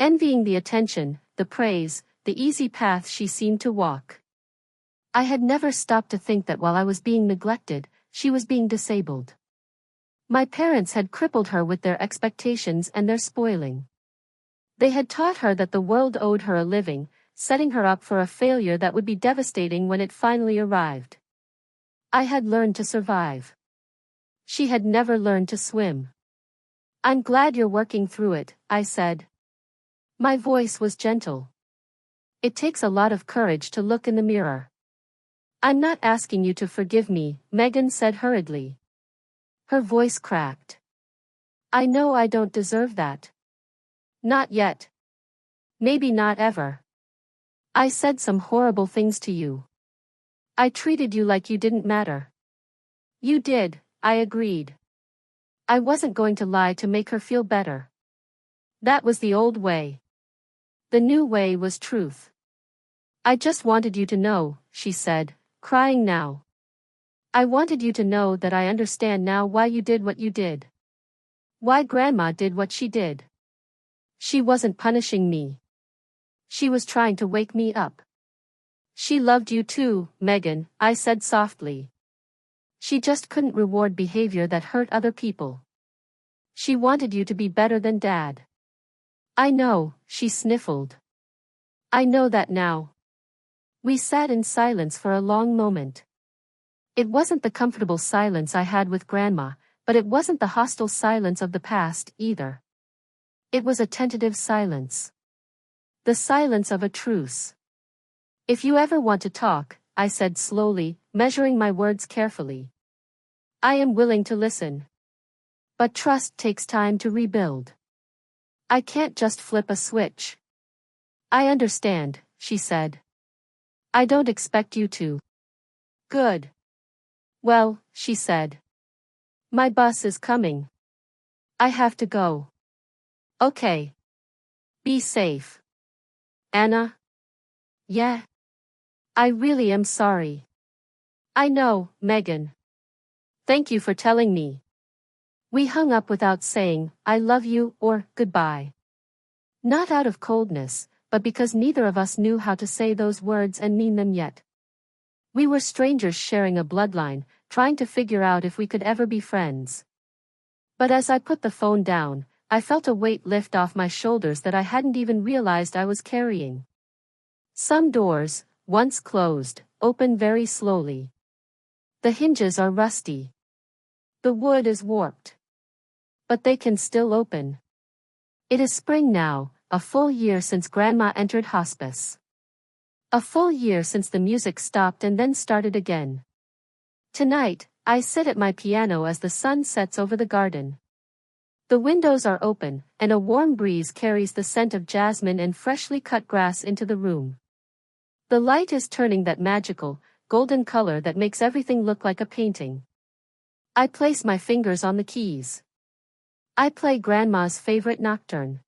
Envying the attention, the praise, the easy path she seemed to walk. I had never stopped to think that while I was being neglected, she was being disabled. My parents had crippled her with their expectations and their spoiling. They had taught her that the world owed her a living, setting her up for a failure that would be devastating when it finally arrived. I had learned to survive. She had never learned to swim. I'm glad you're working through it, I said. My voice was gentle. It takes a lot of courage to look in the mirror. I'm not asking you to forgive me, Megan said hurriedly. Her voice cracked. I know I don't deserve that. Not yet. Maybe not ever. I said some horrible things to you. I treated you like you didn't matter. You did, I agreed. I wasn't going to lie to make her feel better. That was the old way. The new way was truth. I just wanted you to know, she said, crying now. I wanted you to know that I understand now why you did what you did. Why Grandma did what she did. She wasn't punishing me. She was trying to wake me up. She loved you too, Megan, I said softly. She just couldn't reward behavior that hurt other people. She wanted you to be better than Dad. I know, she sniffled. I know that now. We sat in silence for a long moment. It wasn't the comfortable silence I had with Grandma, but it wasn't the hostile silence of the past either. It was a tentative silence. The silence of a truce. If you ever want to talk, I said slowly, measuring my words carefully. I am willing to listen. But trust takes time to rebuild. I can't just flip a switch. I understand, she said. I don't expect you to. Good. Well, she said. My bus is coming. I have to go. Okay. Be safe. Anna? Yeah. I really am sorry. I know, Megan. Thank you for telling me. We hung up without saying, I love you or goodbye. Not out of coldness, but because neither of us knew how to say those words and mean them yet. We were strangers sharing a bloodline, trying to figure out if we could ever be friends. But as I put the phone down, I felt a weight lift off my shoulders that I hadn't even realized I was carrying. Some doors, once closed, open very slowly. The hinges are rusty. The wood is warped. But they can still open. It is spring now, a full year since Grandma entered hospice. A full year since the music stopped and then started again. Tonight, I sit at my piano as the sun sets over the garden. The windows are open, and a warm breeze carries the scent of jasmine and freshly cut grass into the room. The light is turning that magical, golden color that makes everything look like a painting. I place my fingers on the keys. I play Grandma's favorite nocturne.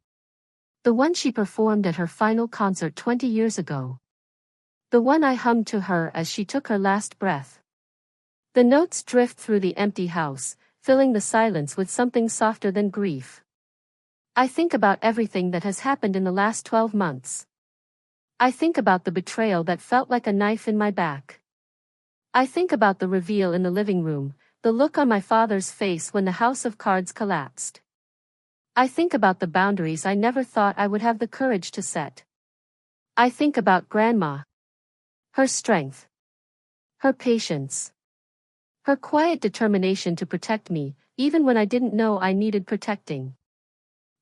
The one she performed at her final concert 20 years ago. The one I hummed to her as she took her last breath. The notes drift through the empty house, filling the silence with something softer than grief. I think about everything that has happened in the last 12 months. I think about the betrayal that felt like a knife in my back. I think about the reveal in the living room, the look on my father's face when the house of cards collapsed. I think about the boundaries I never thought I would have the courage to set. I think about Grandma. Her strength. Her patience. Her quiet determination to protect me, even when I didn't know I needed protecting.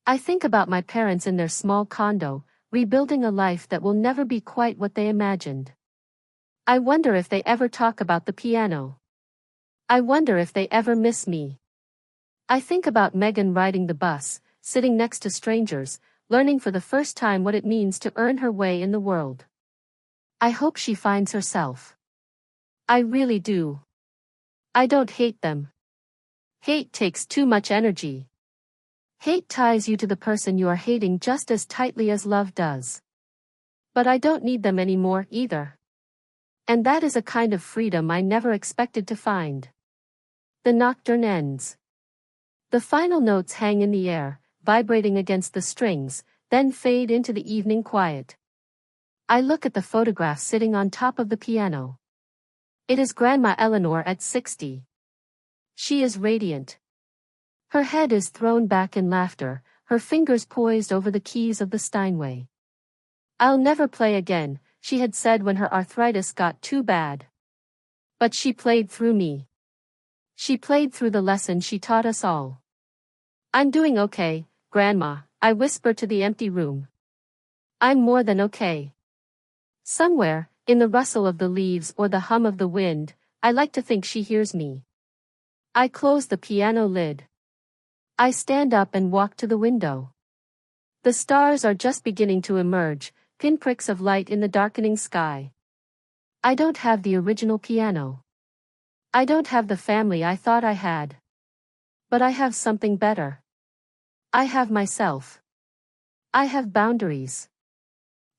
I think about my parents in their small condo, rebuilding a life that will never be quite what they imagined. I wonder if they ever talk about the piano. I wonder if they ever miss me. I think about Megan riding the bus, sitting next to strangers, learning for the first time what it means to earn her way in the world. I hope she finds herself. I really do. I don't hate them. Hate takes too much energy. Hate ties you to the person you are hating just as tightly as love does. But I don't need them anymore either. And that is a kind of freedom I never expected to find. The nocturne ends. The final notes hang in the air, vibrating against the strings, then fade into the evening quiet. I look at the photograph sitting on top of the piano. It is Grandma Eleanor at 60. She is radiant. Her head is thrown back in laughter, her fingers poised over the keys of the Steinway. "I'll never play again," she had said when her arthritis got too bad. But she played through me. She played through the lesson she taught us all. "I'm doing okay, Grandma," I whisper to the empty room. "I'm more than okay." Somewhere, in the rustle of the leaves or the hum of the wind, I like to think she hears me. I close the piano lid. I stand up and walk to the window. The stars are just beginning to emerge, pinpricks of light in the darkening sky. I don't have the original piano. I don't have the family I thought I had. But I have something better. I have myself. I have boundaries.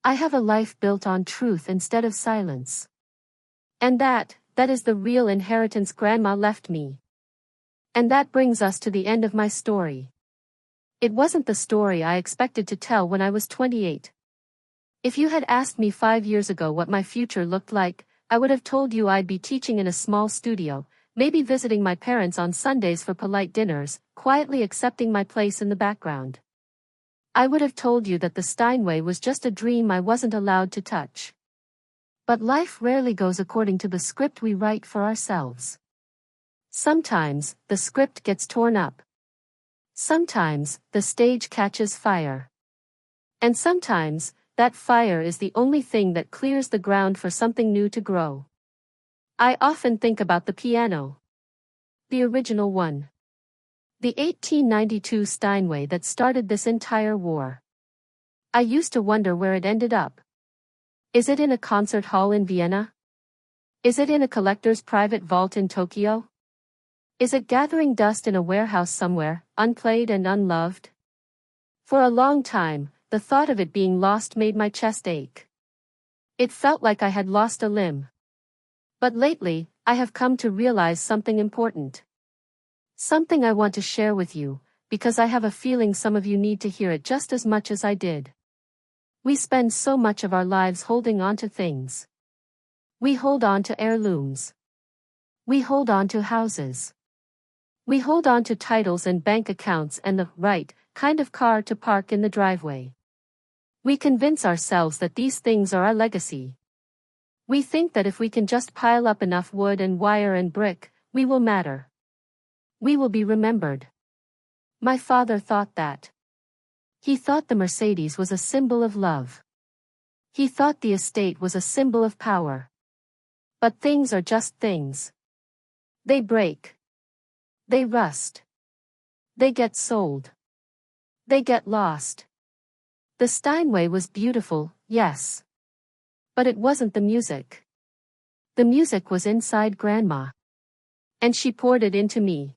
I have a life built on truth instead of silence. And that is the real inheritance Grandma left me. And that brings us to the end of my story. It wasn't the story I expected to tell when I was 28. If you had asked me 5 years ago what my future looked like, I would have told you I'd be teaching in a small studio, maybe visiting my parents on Sundays for polite dinners, quietly accepting my place in the background. I would have told you that the Steinway was just a dream I wasn't allowed to touch. But life rarely goes according to the script we write for ourselves. Sometimes, the script gets torn up. Sometimes, the stage catches fire. And sometimes, that fire is the only thing that clears the ground for something new to grow. I often think about the piano. The original one. The 1892 Steinway that started this entire war. I used to wonder where it ended up. Is it in a concert hall in Vienna? Is it in a collector's private vault in Tokyo? Is it gathering dust in a warehouse somewhere, unplayed and unloved? For a long time, the thought of it being lost made my chest ache. It felt like I had lost a limb. But lately, I have come to realize something important. Something I want to share with you, because I have a feeling some of you need to hear it just as much as I did. We spend so much of our lives holding on to things. We hold on to heirlooms. We hold on to houses. We hold on to titles and bank accounts and the right kind of car to park in the driveway. We convince ourselves that these things are our legacy. We think that if we can just pile up enough wood and wire and brick, we will matter. We will be remembered. My father thought that. He thought the Mercedes was a symbol of love. He thought the estate was a symbol of power. But things are just things. They break. They rust. They get sold. They get lost. The Steinway was beautiful, yes. But it wasn't the music. The music was inside Grandma. And she poured it into me.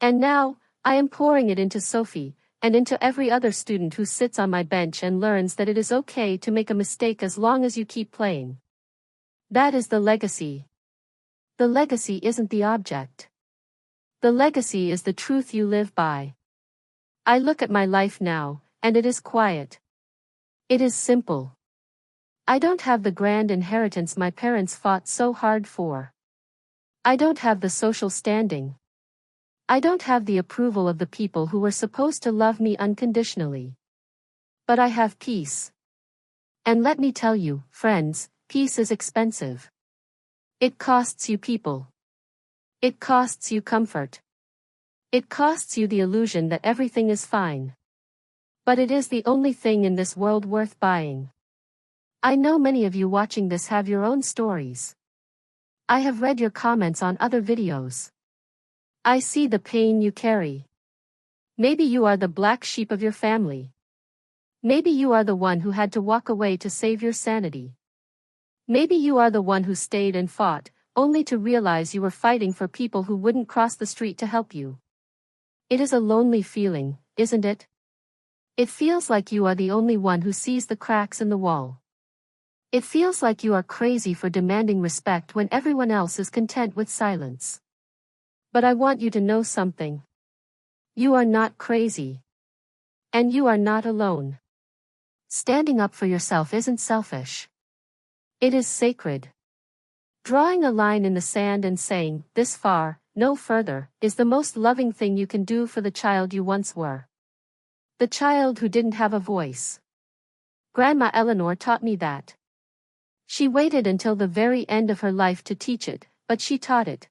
And now, I am pouring it into Sophie, and into every other student who sits on my bench and learns that it is okay to make a mistake as long as you keep playing. That is the legacy. The legacy isn't the object. The legacy is the truth you live by. I look at my life now, and it is quiet. It is simple. I don't have the grand inheritance my parents fought so hard for. I don't have the social standing. I don't have the approval of the people who were supposed to love me unconditionally. But I have peace. And let me tell you, friends, peace is expensive. It costs you people. It costs you comfort. It costs you the illusion that everything is fine. But it is the only thing in this world worth buying. I know many of you watching this have your own stories. I have read your comments on other videos. I see the pain you carry. Maybe you are the black sheep of your family. Maybe you are the one who had to walk away to save your sanity. Maybe you are the one who stayed and fought, only to realize you were fighting for people who wouldn't cross the street to help you. It is a lonely feeling, isn't it? It feels like you are the only one who sees the cracks in the wall. It feels like you are crazy for demanding respect when everyone else is content with silence. But I want you to know something. You are not crazy. And you are not alone. Standing up for yourself isn't selfish. It is sacred. Drawing a line in the sand and saying, "This far, no further," is the most loving thing you can do for the child you once were. The child who didn't have a voice. Grandma Eleanor taught me that. She waited until the very end of her life to teach it, but she taught it.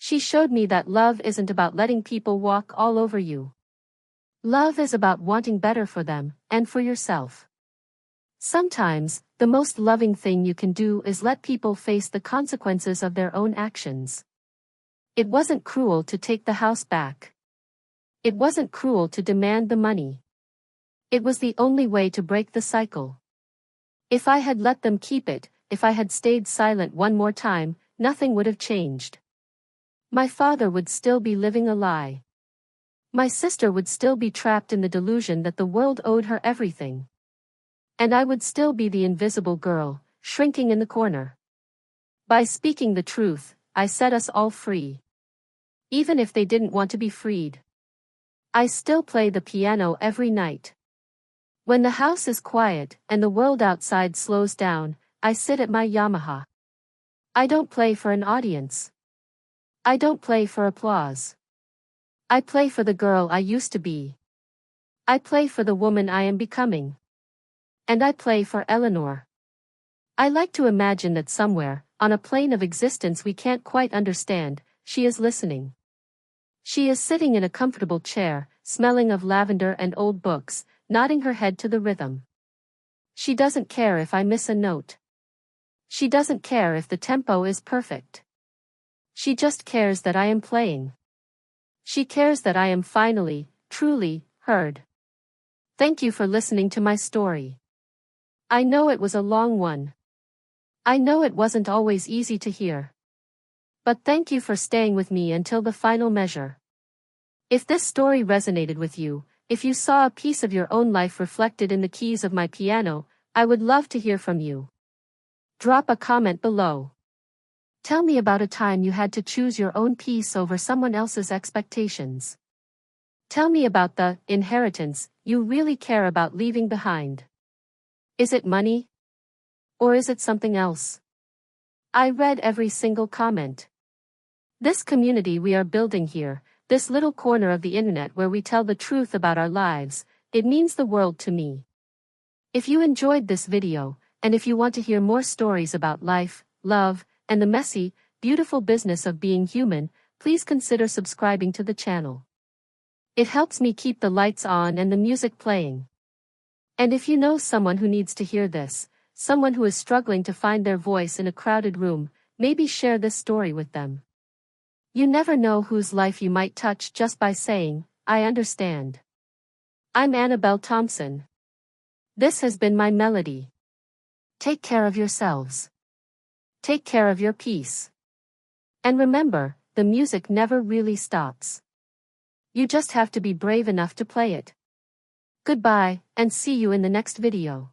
She showed me that love isn't about letting people walk all over you. Love is about wanting better for them, and for yourself. Sometimes, the most loving thing you can do is let people face the consequences of their own actions. It wasn't cruel to take the house back. It wasn't cruel to demand the money. It was the only way to break the cycle. If I had let them keep it, if I had stayed silent one more time, nothing would have changed. My father would still be living a lie. My sister would still be trapped in the delusion that the world owed her everything. And I would still be the invisible girl, shrinking in the corner. By speaking the truth, I set us all free. Even if they didn't want to be freed. I still play the piano every night. When the house is quiet and the world outside slows down, I sit at my Yamaha. I don't play for an audience. I don't play for applause. I play for the girl I used to be. I play for the woman I am becoming. And I play for Eleanor. I like to imagine that somewhere, on a plane of existence we can't quite understand, she is listening. She is sitting in a comfortable chair, smelling of lavender and old books, nodding her head to the rhythm. She doesn't care if I miss a note. She doesn't care if the tempo is perfect. She just cares that I am playing. She cares that I am finally, truly, heard. Thank you for listening to my story. I know it was a long one. I know it wasn't always easy to hear. But thank you for staying with me until the final measure. If this story resonated with you, if you saw a piece of your own life reflected in the keys of my piano, I would love to hear from you. Drop a comment below. Tell me about a time you had to choose your own peace over someone else's expectations. Tell me about the inheritance you really care about leaving behind. Is it money? Or is it something else? I read every single comment. This community we are building here, this little corner of the internet where we tell the truth about our lives, it means the world to me. If you enjoyed this video, and if you want to hear more stories about life, love, and the messy, beautiful business of being human, please consider subscribing to the channel. It helps me keep the lights on and the music playing. And if you know someone who needs to hear this, someone who is struggling to find their voice in a crowded room, maybe share this story with them. You never know whose life you might touch just by saying, "I understand." I'm Annabelle Thompson. This has been my melody. Take care of yourselves. Take care of your peace. And remember, the music never really stops. You just have to be brave enough to play it. Goodbye, and see you in the next video.